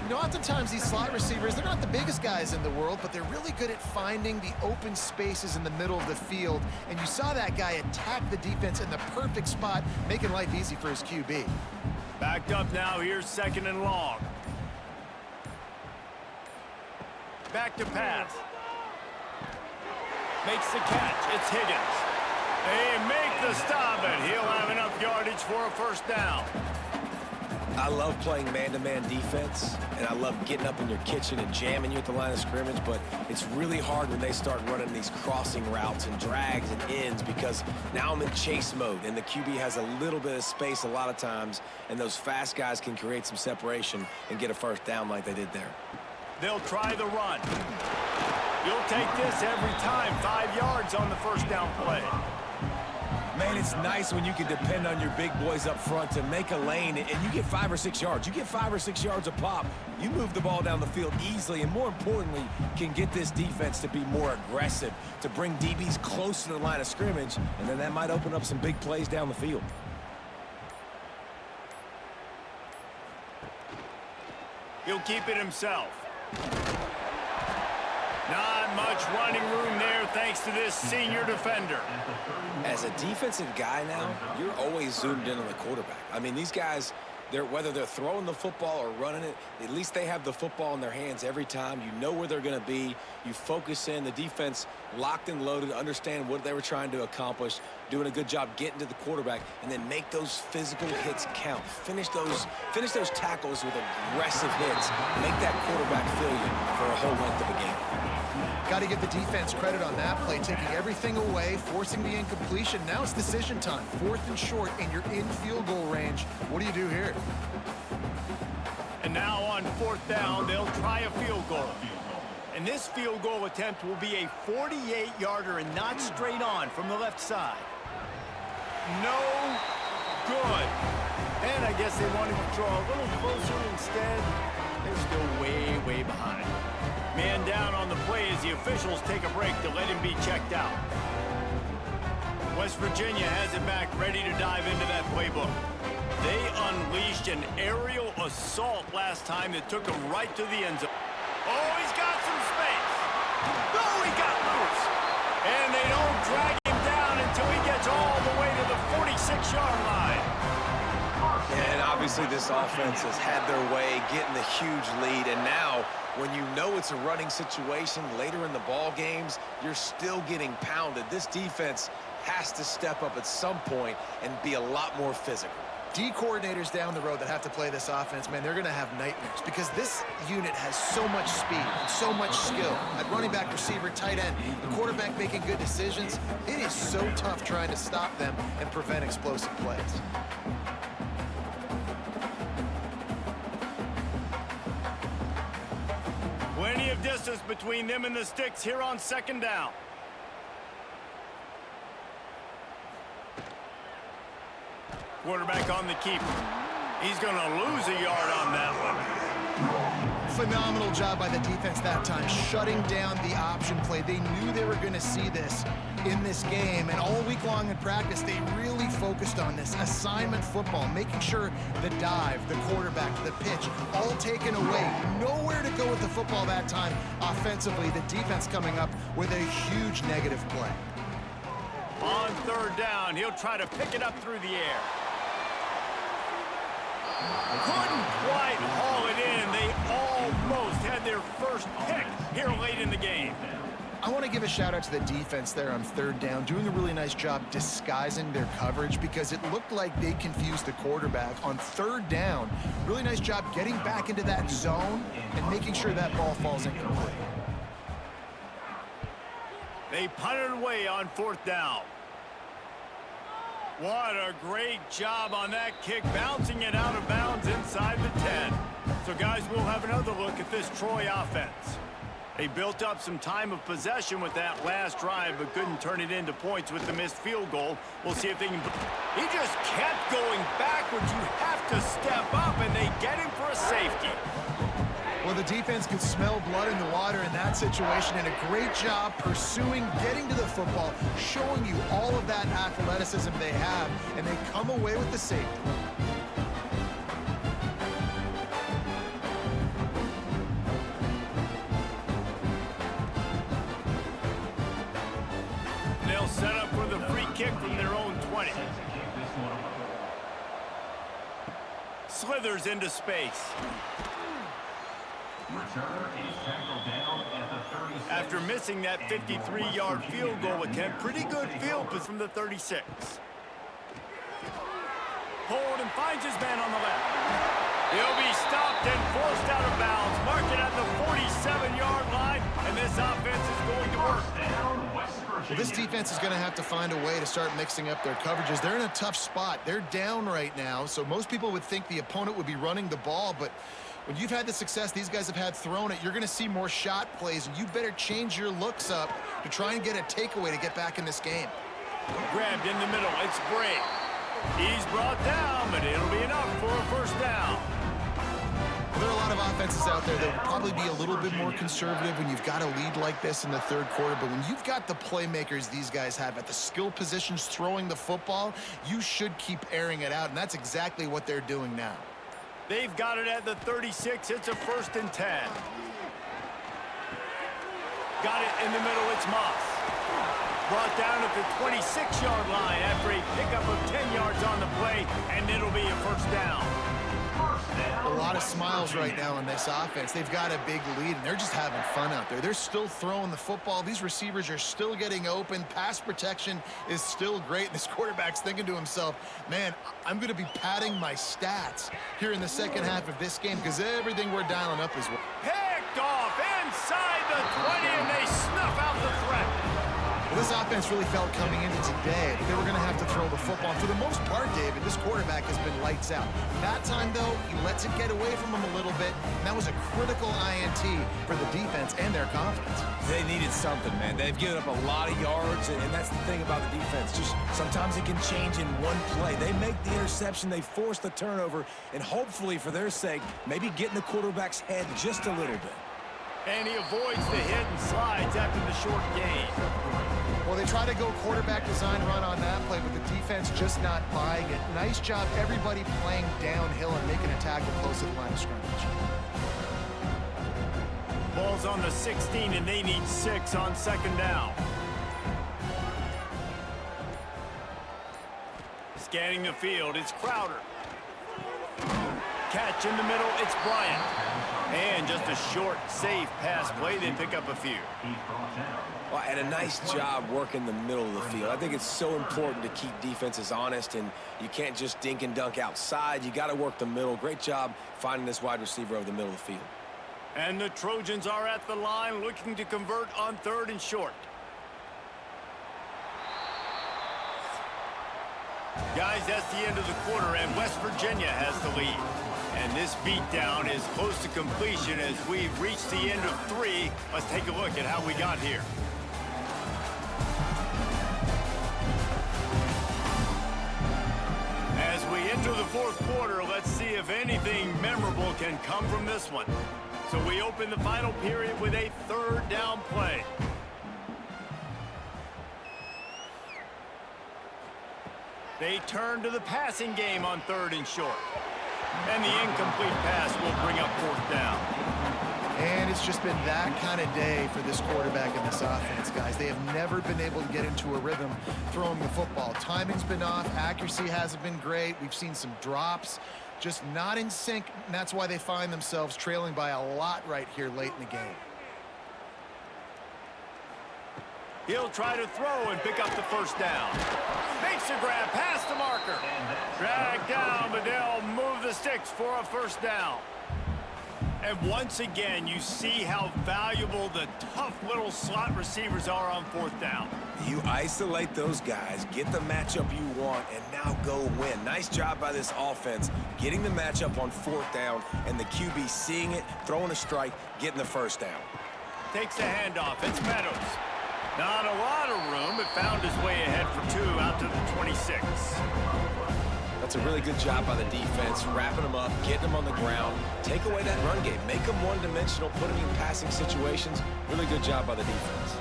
You know, oftentimes these slot receivers, they're not the biggest guys in the world, but they're really good at finding the open spaces in the middle of the field. And you saw that guy attack the defense in the perfect spot, making life easy for his QB. Backed up now. Here's 2nd and long. Back to pass. Makes the catch. It's Higgins. They make the stop, and he'll have enough yardage for a first down. I love playing man-to-man defense, and I love getting up in your kitchen and jamming you at the line of scrimmage, but it's really hard when they start running these crossing routes and drags and ends because now I'm in chase mode, and the QB has a little bit of space a lot of times, and those fast guys can create some separation and get a first down like they did there. They'll try the run. You'll take this every time. 5 yards on the first down play. Man, it's nice when you can depend on your big boys up front to make a lane, and you get 5 or 6 yards. You get 5 or 6 yards a pop. You move the ball down the field easily, and more importantly, can get this defense to be more aggressive, to bring DBs close to the line of scrimmage, and then that might open up some big plays down the field. He'll keep it himself. Not much running room there thanks to this senior defender. As a defensive guy now, you're always zoomed in on the quarterback. I mean, these guys, whether they're throwing the football or running it, at least they have the football in their hands every time. You know where they're going to be. You focus in. The defense locked and loaded, understand what they were trying to accomplish, doing a good job getting to the quarterback, and then make those physical hits count. Finish those tackles with aggressive hits. Make that quarterback feel you for a whole length of a game. Got to give the defense credit on that play, taking everything away, forcing the incompletion. Now it's decision time. 4th and short, and you're in field goal range. What do you do here? And now on 4th down, they'll try a field goal. And this field goal attempt will be a 48-yarder and not straight on from the left side. No good. And I guess they wanted to draw a little closer instead. They're still way, way behind. Man down on the play as the officials take a break to let him be checked out. West Virginia has it back, ready to dive into that playbook. They unleashed an aerial assault last time that took him right to the end zone. Oh, he's got some space. Oh, he got loose. And they don't drag him down until he gets all the way to the 46-yard line. And obviously this offense has had their way, getting the huge lead, and now when you know it's a running situation later in the ball games, you're still getting pounded. This defense has to step up at some point and be a lot more physical. D coordinators down the road that have to play this offense, man, they're going to have nightmares because this unit has so much speed and so much skill. At running back, receiver, tight end, the quarterback making good decisions. It is so tough trying to stop them and prevent explosive plays. Plenty of distance between them and the sticks here on 2nd down. Quarterback on the keeper. He's going to lose a yard on that one. Phenomenal job by the defense that time, shutting down the option play. They knew they were going to see this in this game, and all week long in practice, they really focused on this assignment football, making sure the dive, the quarterback, the pitch, all taken away. Nowhere to go with the football that time offensively. The defense coming up with a huge negative play. On 3rd down, he'll try to pick it up through the air. Couldn't quite haul it in. They almost had their first pick here late in the game. I want to give a shout out to the defense there on 3rd down, doing a really nice job disguising their coverage because it looked like they confused the quarterback on 3rd down. Really nice job getting back into that zone and making sure that ball falls incomplete. They punted away on 4th down. What a great job on that kick, bouncing it out of bounds inside the 10. So, guys, we'll have another look at this Troy offense. They built up some time of possession with that last drive, but couldn't turn it into points with the missed field goal. We'll see if they can... He just kept going backwards. You have to step up, and they get him for a safety. Well, the defense could smell blood in the water in that situation, and a great job pursuing, getting to the football, showing you all of that athleticism they have, and they come away with the safety. They'll set up for the free kick from their own 20. Slithers into space. After missing that 53-yard field goal attempt, pretty good field position from the 36. Hold and finds his man on the left. He'll be stopped and forced out of bounds. Mark it at the 47-yard line, and this offense is going to work. Well, this defense is going to have to find a way to start mixing up their coverages. They're in a tough spot. They're down right now, so most people would think the opponent would be running the ball, but when you've had the success these guys have had throwing it, you're going to see more shot plays, and you better change your looks up to try and get a takeaway to get back in this game. Grabbed in the middle. It's Bray. He's brought down, but it'll be enough for a first down. There are a lot of offenses out there that will probably be a little bit more conservative when you've got a lead like this in the third quarter, but when you've got the playmakers these guys have at the skill positions throwing the football, you should keep airing it out, and that's exactly what they're doing now. They've got it at the 36. It's a 1st and 10. Got it in the middle. It's Moss. Brought down at the 26-yard line after a pickup of 10 yards on the play, and it'll be a first down. A lot of smiles right now in this offense. They've got a big lead, and they're just having fun out there. They're still throwing the football. These receivers are still getting open. Pass protection is still great. This quarterback's thinking to himself, man, I'm going to be padding my stats here in the second half of this game because everything we're dialing up is Picked off inside the 20, and they snuff out the threat. Well, this offense really felt coming into today that they were going to have to throw the football. And for the most part, David, this quarterback has been lights out. That time, though, he lets it get away from him a little bit, and that was a critical INT for the defense and their confidence. They needed something, man. They've given up a lot of yards, and that's the thing about the defense. Just sometimes it can change in one play. They make the interception, they force the turnover, and hopefully, for their sake, maybe get in the quarterback's head just a little bit. And he avoids the hit and slides after the short gain. Well, they try to go quarterback design run on that play, but the defense just not buying it. Nice job, everybody playing downhill and making a tackle close to the line of scrimmage. Ball's on the 16, and they need 6 on 2nd down. Scanning the field, it's Crowder. Catch in the middle, it's Bryant. And just a short, safe pass play. They pick up a few. Well, and a nice job working the middle of the field. I think it's so important to keep defenses honest, and you can't just dink and dunk outside. You got to work the middle. Great job finding this wide receiver over the middle of the field. And the Trojans are at the line looking to convert on 3rd and short. Guys, that's the end of the quarter, and West Virginia has the lead. And this beatdown is close to completion as we've reached the end of 3. Let's take a look at how we got here. As we enter the 4th quarter, let's see if anything memorable can come from this one. So we open the final period with a 3rd down play. They turn to the passing game on 3rd and short. And the incomplete pass will bring up 4th down. And it's just been that kind of day for this quarterback and this offense, guys. They have never been able to get into a rhythm throwing the football. Timing's been off. Accuracy hasn't been great. We've seen some drops. Just not in sync, and that's why they find themselves trailing by a lot right here late in the game. He'll try to throw and pick up the 1st down. Makes a grab past the marker. Dragged down, but they'll move the sticks for a 1st down. And once again, you see how valuable the tough little slot receivers are on 4th down. You isolate those guys, get the matchup you want, and now go win. Nice job by this offense, getting the matchup on 4th down, and the QB seeing it, throwing a strike, getting the 1st down. Takes the handoff. It's Meadows. Not a lot of room, but found his way ahead for 2 out to the 26. That's a really good job by the defense, wrapping them up, getting them on the ground, take away that run game, make them one-dimensional, put them in passing situations. Really good job by the defense.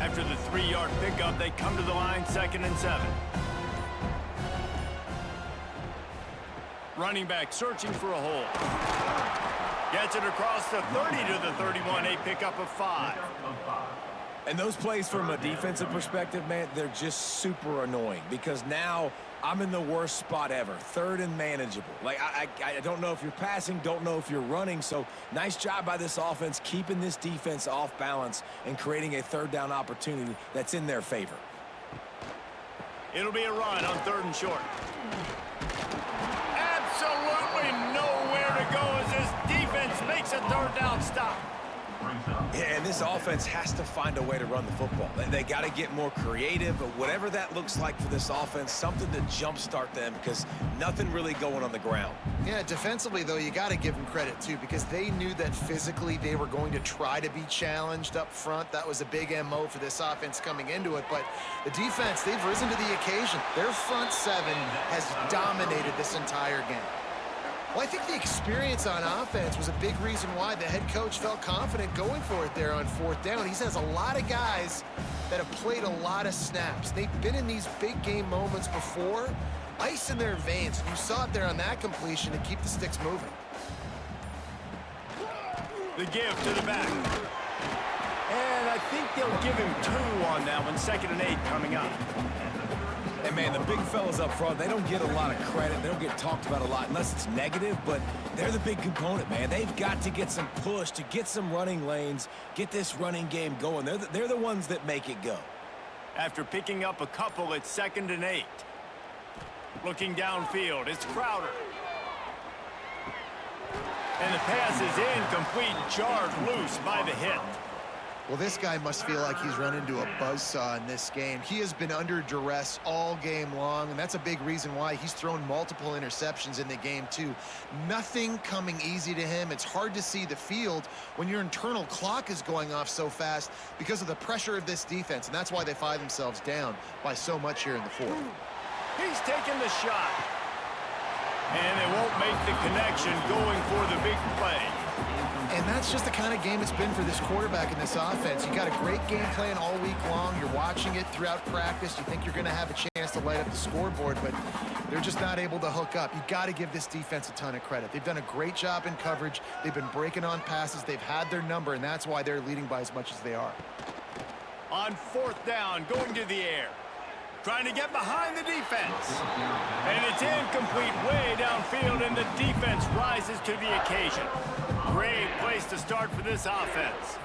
After the 3-yard pickup, they come to the line, 2nd and 7. Running back searching for a hole. Gets it across the 30 to the 31, a pickup of 5. And those plays from a defensive perspective, man, they're just super annoying because now I'm in the worst spot ever, 3rd and manageable. Like, I don't know if you're passing, don't know if you're running, so nice job by this offense keeping this defense off balance and creating a 3rd down opportunity that's in their favor. It'll be a run on 3rd and short. Absolutely nowhere to go as this defense makes a 3rd down stop. Yeah, and this offense has to find a way to run the football. They got to get more creative, but whatever that looks like for this offense, something to jumpstart them because nothing really going on the ground. Yeah, defensively, though, you got to give them credit, too, because they knew that physically they were going to try to be challenged up front. That was a big MO for this offense coming into it, but the defense, they've risen to the occasion. Their front 7 has dominated this entire game. Well, I think the experience on offense was a big reason why the head coach felt confident going for it there on 4th down. He says a lot of guys that have played a lot of snaps. They've been in these big game moments before. Ice in their veins. You saw it there on that completion to keep the sticks moving. The give to the back. And I think they'll give him 2 on that one, 2nd and 8 coming up. And, man, the big fellas up front, they don't get a lot of credit. They don't get talked about a lot unless it's negative, but they're the big component, man. They've got to get some push, to get some running lanes, get this running game going. They're the ones that make it go. After picking up a couple, it's 2nd and 8. Looking downfield, it's Crowder. And the pass is incomplete, jarred loose by the hit. Well, this guy must feel like he's run into a buzzsaw in this game. He has been under duress all game long, and that's a big reason why he's thrown multiple interceptions in the game, too. Nothing coming easy to him. It's hard to see the field when your internal clock is going off so fast because of the pressure of this defense, and that's why they find themselves down by so much here in the 4th. He's taking the shot. And they won't make the connection going for the big play. And that's just the kind of game it's been for this quarterback in this offense. You got a great game plan all week long. You're watching it throughout practice. You think you're going to have a chance to light up the scoreboard, but they're just not able to hook up. You got to give this defense a ton of credit. They've done a great job in coverage. They've been breaking on passes. They've had their number, and that's why they're leading by as much as they are. On 4th down, going to the air. Trying to get behind the defense. And it's incomplete way downfield, and the defense rises to the occasion. Great place to start for this offense.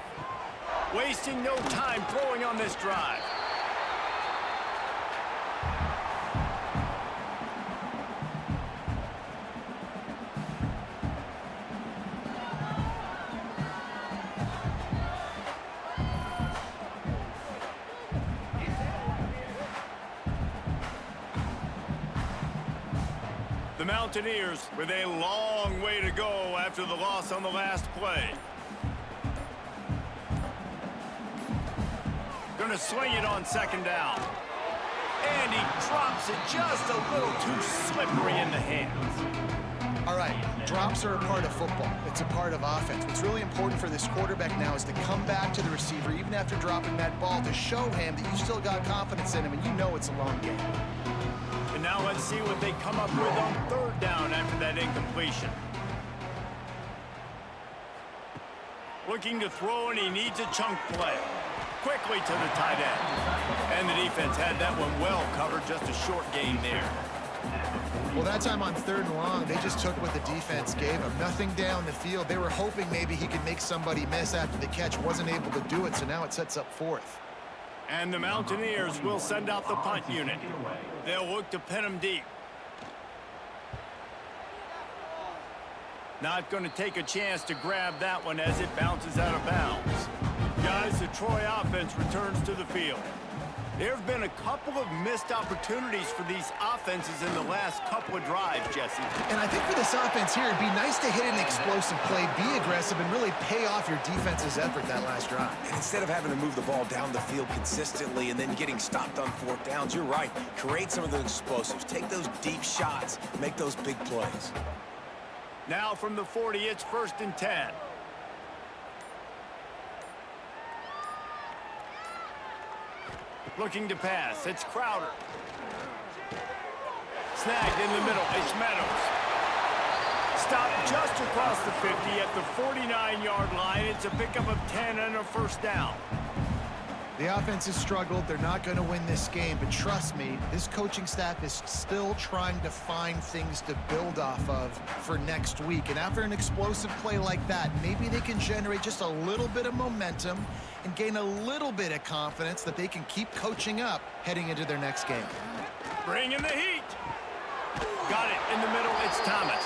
Wasting no time throwing on this drive. The Mountaineers with a long way to go after the loss on the last play. Gonna swing it on 2nd down. And he drops it just a little too slippery in the hands. All right, drops are a part of football. It's a part of offense. What's really important for this quarterback now is to come back to the receiver, even after dropping that ball, to show him that you still got confidence in him and you know it's a long game. And now let's see what they come up with on 3rd down after that incompletion. Looking to throw, and he needs a chunk play. Quickly to the tight end. And the defense had that one well covered, just a short gain there. Well, that time on 3rd and long, they just took what the defense gave him. Nothing down the field. They were hoping maybe he could make somebody miss after the catch. Wasn't able to do it, so now it sets up 4th. And the Mountaineers will send out the punt unit. They'll look to pin him deep. Not going to take a chance to grab that one as it bounces out of bounds. Guys, the Troy offense returns to the field. There have been a couple of missed opportunities for these offenses in the last couple of drives, Jesse. And I think for this offense here, it'd be nice to hit an explosive play, be aggressive, and really pay off your defense's effort that last drive. And instead of having to move the ball down the field consistently and then getting stopped on fourth downs, you're right. Create some of those explosives. Take those deep shots. Make those big plays. Now from the 40, it's 1st and 10. Looking to pass. It's Crowder. Snagged in the middle. It's Meadows. Stopped just across the 50 at the 49-yard line. It's a pickup of 10 and a first down. The offense has struggled. They're not going to win this game, but trust me, this coaching staff is still trying to find things to build off of for next week. And after an explosive play like that, maybe they can generate just a little bit of momentum and gain a little bit of confidence that they can keep coaching up heading into their next game. Bring in the heat. Got it in the middle. It's Thomas.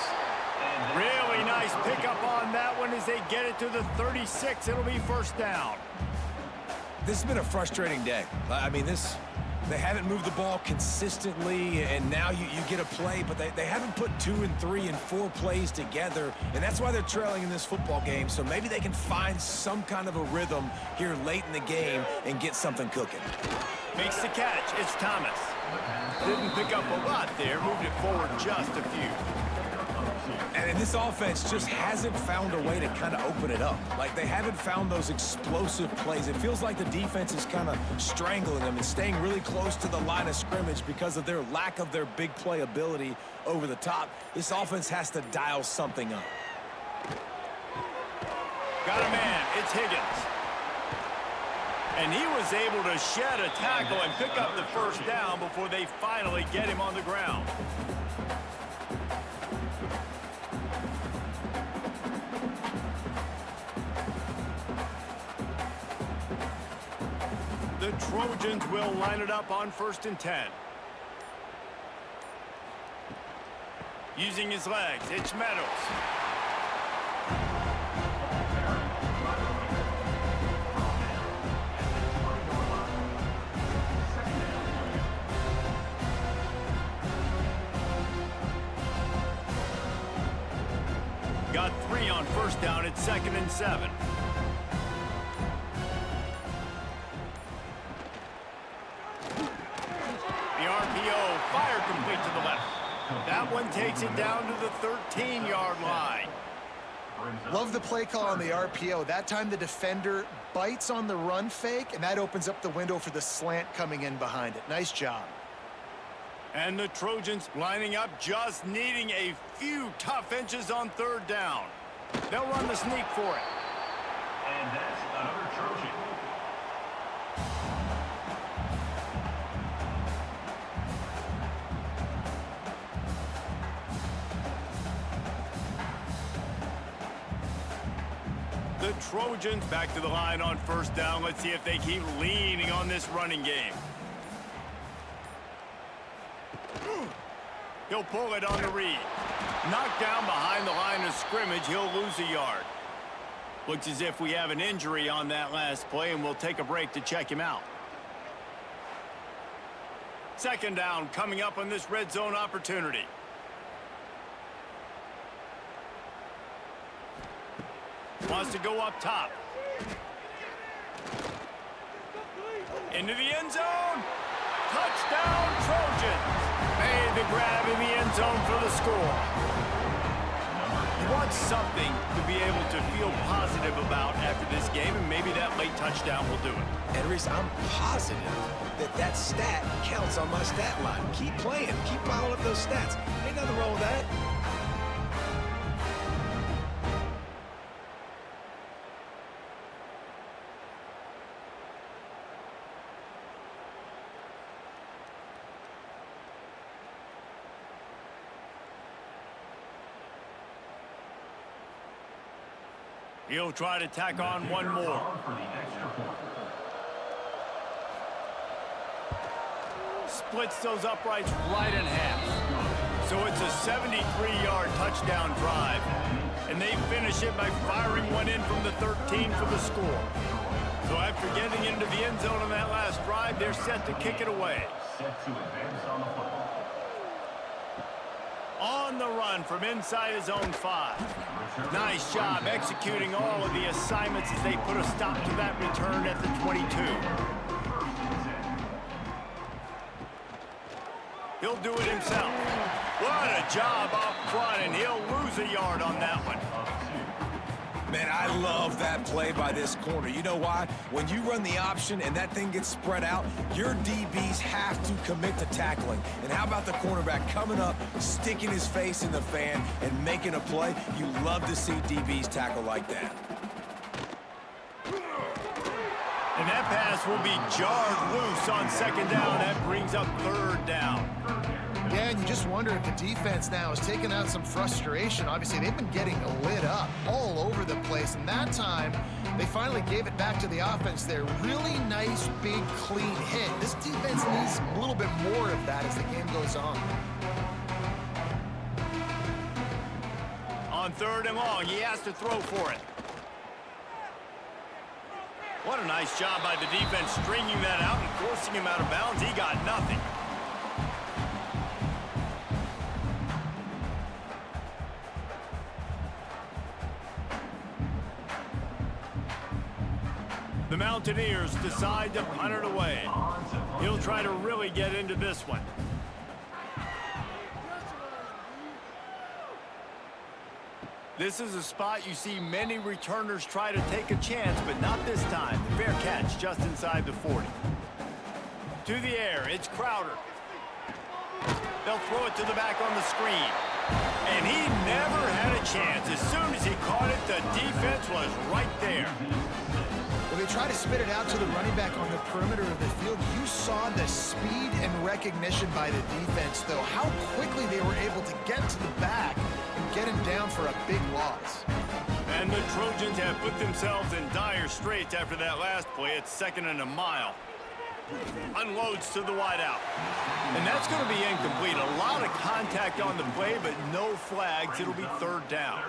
Really nice pickup on that one as they get it to the 36. It'll be first down. This has been a frustrating day. I mean, they haven't moved the ball consistently, and now you get a play, but they haven't put 2 and 3 and 4 plays together, and that's why they're trailing in this football game. So maybe they can find some kind of a rhythm here late in the game and get something cooking. Makes the catch. It's Thomas. Didn't pick up a lot there. Moved it forward just a few. And this offense just hasn't found a way to kind of open it up. Like, they haven't found those explosive plays. It feels like the defense is kind of strangling them and staying really close to the line of scrimmage because of their lack of their big play ability over the top. This offense has to dial something up. Got a man. It's Higgins. And he was able to shed a tackle and pick up the first down before they finally get him on the ground. The Trojans will line it up on 1st and 10. Using his legs, it's Meadows. Got 3 on first down. It's 2nd and 7. The RPO, fire complete to the left. That one takes it down to the 13-yard line. Love the play call on the RPO. That time the defender bites on the run fake, and that opens up the window for the slant coming in behind it. Nice job. And the Trojans lining up, just needing a few tough inches on 3rd down. They'll run the sneak for it. And that's another Trojan. The Trojans back to the line on 1st down. Let's see if they keep leaning on this running game. He'll pull it on the read. Knocked down behind the line of scrimmage. He'll lose a yard. Looks as if we have an injury on that last play, and we'll take a break to check him out. 2nd down coming up on this red zone opportunity. Wants to go up top. Into the end zone. Touchdown, Trojans. Made the grab in the end zone for the score. You want something to be able to feel positive about after this game, and maybe that late touchdown will do it. And Reese, I'm positive that stat counts on my stat line. Keep playing. Keep piling up those stats. Ain't nothing wrong with that. He'll try to tack on one more. For the extra point. Splits those uprights right in half. So it's a 73-yard touchdown drive. And they finish it by firing one in from the 13 for the score. So after getting into the end zone on that last drive, they're set to kick it away. Set to advance on the football. On the run from inside his own 5. Nice job executing all of the assignments as they put a stop to that return at the 22. He'll do it himself. What a job up front, and he'll lose a yard on that one. Man, I love that play by this corner. You know why? When you run the option and that thing gets spread out, your DBs have to commit to tackling. And how about the cornerback coming up, sticking his face in the fan, and making a play? You love to see DBs tackle like that. And that pass will be jarred loose on second down. That brings up third down. Yeah, and you just wonder if the defense now is taking out some frustration. Obviously, they've been getting lit up all over the place, and that time, they finally gave it back to the offense there. Really nice, big, clean hit. This defense needs a little bit more of that as the game goes on. On third and long, he has to throw for it. What a nice job by the defense stringing that out and forcing him out of bounds. He got nothing. The Mountaineers decide to punt it away. He'll try to really get into this one. This is a spot you see many returners try to take a chance, but not this time. The fair catch just inside the 40. To the air, it's Crowder. They'll throw it to the back on the screen. And he never had a chance. As soon as he caught it, the defense was right there. Well, they try to spit it out to the running back on the perimeter of the field. You saw the speed and recognition by the defense, though. How quickly they were able to get to the back and get him down for a big loss. And the Trojans have put themselves in dire straits after that last play. It's 2nd and a mile. Unloads to the wideout. And that's going to be incomplete. A lot of contact on the play, but no flags. It'll be third down.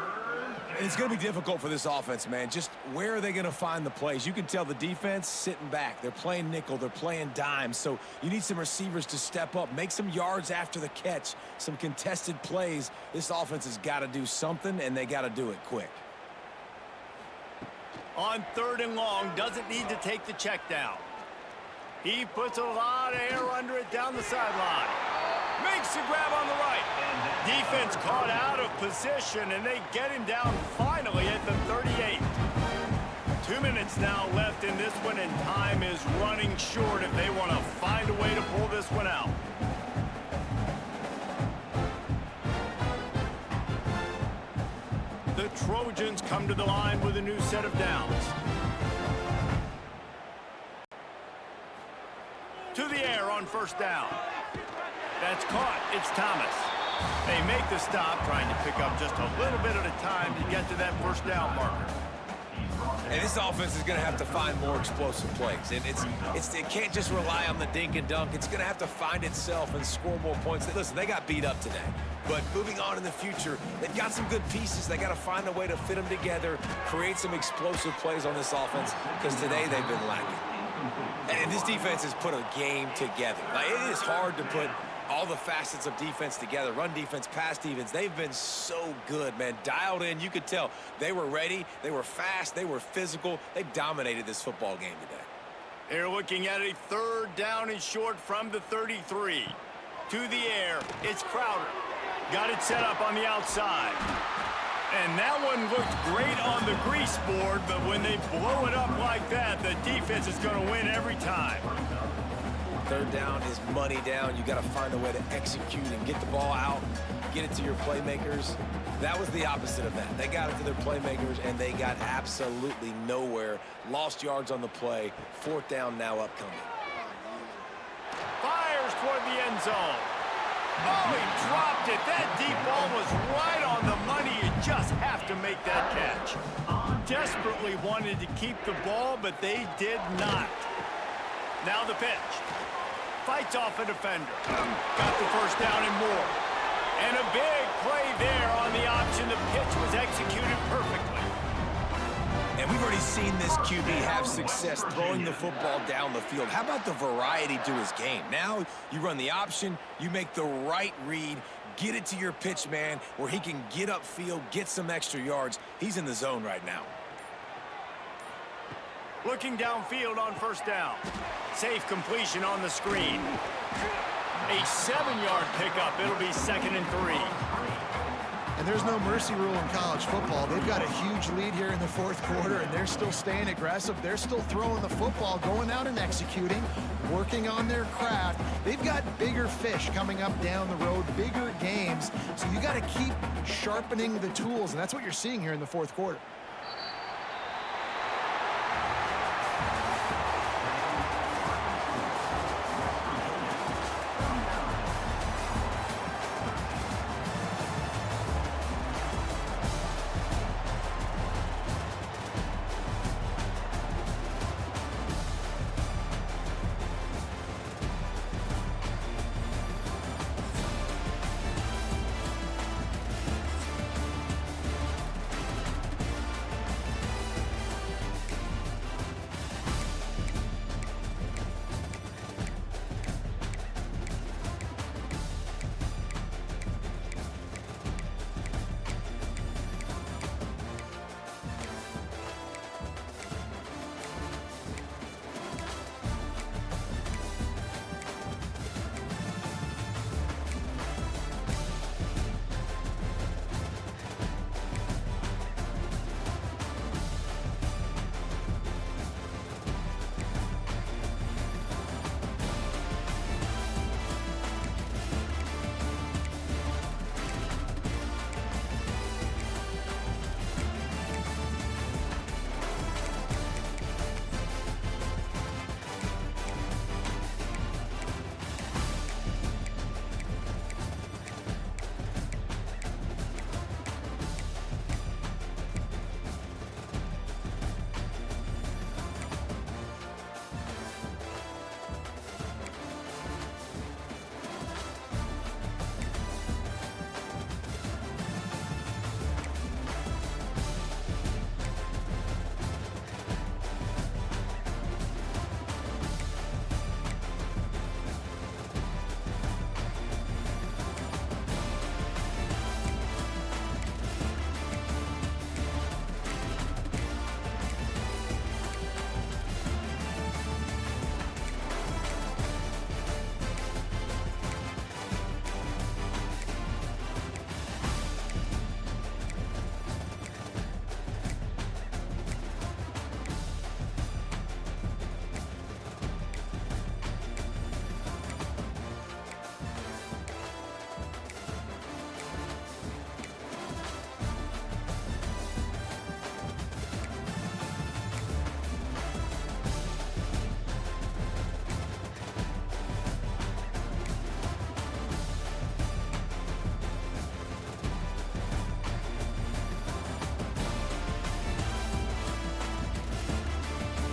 And it's going to be difficult for this offense, man. Just where are they going to find the plays? You can tell the defense sitting back. They're playing nickel. They're playing dime. So you need some receivers to step up, make some yards after the catch, some contested plays. This offense has got to do something, and they got to do it quick. On third and long, doesn't need to take the check down. He puts a lot of air under it down the sideline. Makes the grab on the right. Defense caught out of position, and they get him down finally at the 38. 2 minutes now left in this one, and time is running short if they want to find a way to pull this one out. The Trojans come to the line with a new set of downs. To the air on first down. That's caught. It's Thomas. They make the stop, trying to pick up just a little bit at a time to get to that first down marker. And this offense is going to have to find more explosive plays. And it can't just rely on the dink and dunk. It's going to have to find itself and score more points. Listen, they got beat up today. But moving on in the future, they've got some good pieces. They got to find a way to fit them together, create some explosive plays on this offense, because today they've been lacking. And this defense has put a game together. Like, it is hard to put all the facets of defense together. Run defense, pass defense. They've been so good, man. Dialed in. You could tell they were ready. They were fast. They were physical. They dominated this football game today. They're looking at a third down and short from the 33. To the air, it's Crowder. Got it set up on the outside. And that one looked great on the grease board, but when they blow it up like that, the defense is going to win every time. Third down is money down. You got to find a way to execute and get the ball out, get it to your playmakers. That was the opposite of that. They got it to their playmakers, and they got absolutely nowhere. Lost yards on the play. Fourth down now upcoming. Fires toward the end zone. Oh, he dropped it. That deep ball was right on the money. You just have to make that catch. Desperately wanted to keep the ball, but they did not. Now the pitch. Fights off a defender. Got the first down and more. And a big play there on the option. The pitch was executed perfectly. And we've already seen this QB have success throwing the football down the field. How about the variety to his game? Now you run the option, you make the right read, get it to your pitch man where he can get upfield, get some extra yards. He's in the zone right now. Looking downfield on first down. Safe completion on the screen. A 7-yard pickup. It'll be 2nd and 3. And there's no mercy rule in college football. They've got a huge lead here in the 4th quarter, and they're still staying aggressive. They're still throwing the football, going out and executing, working on their craft. They've got bigger fish coming up down the road, bigger games. So you got to keep sharpening the tools, and that's what you're seeing here in the 4th quarter.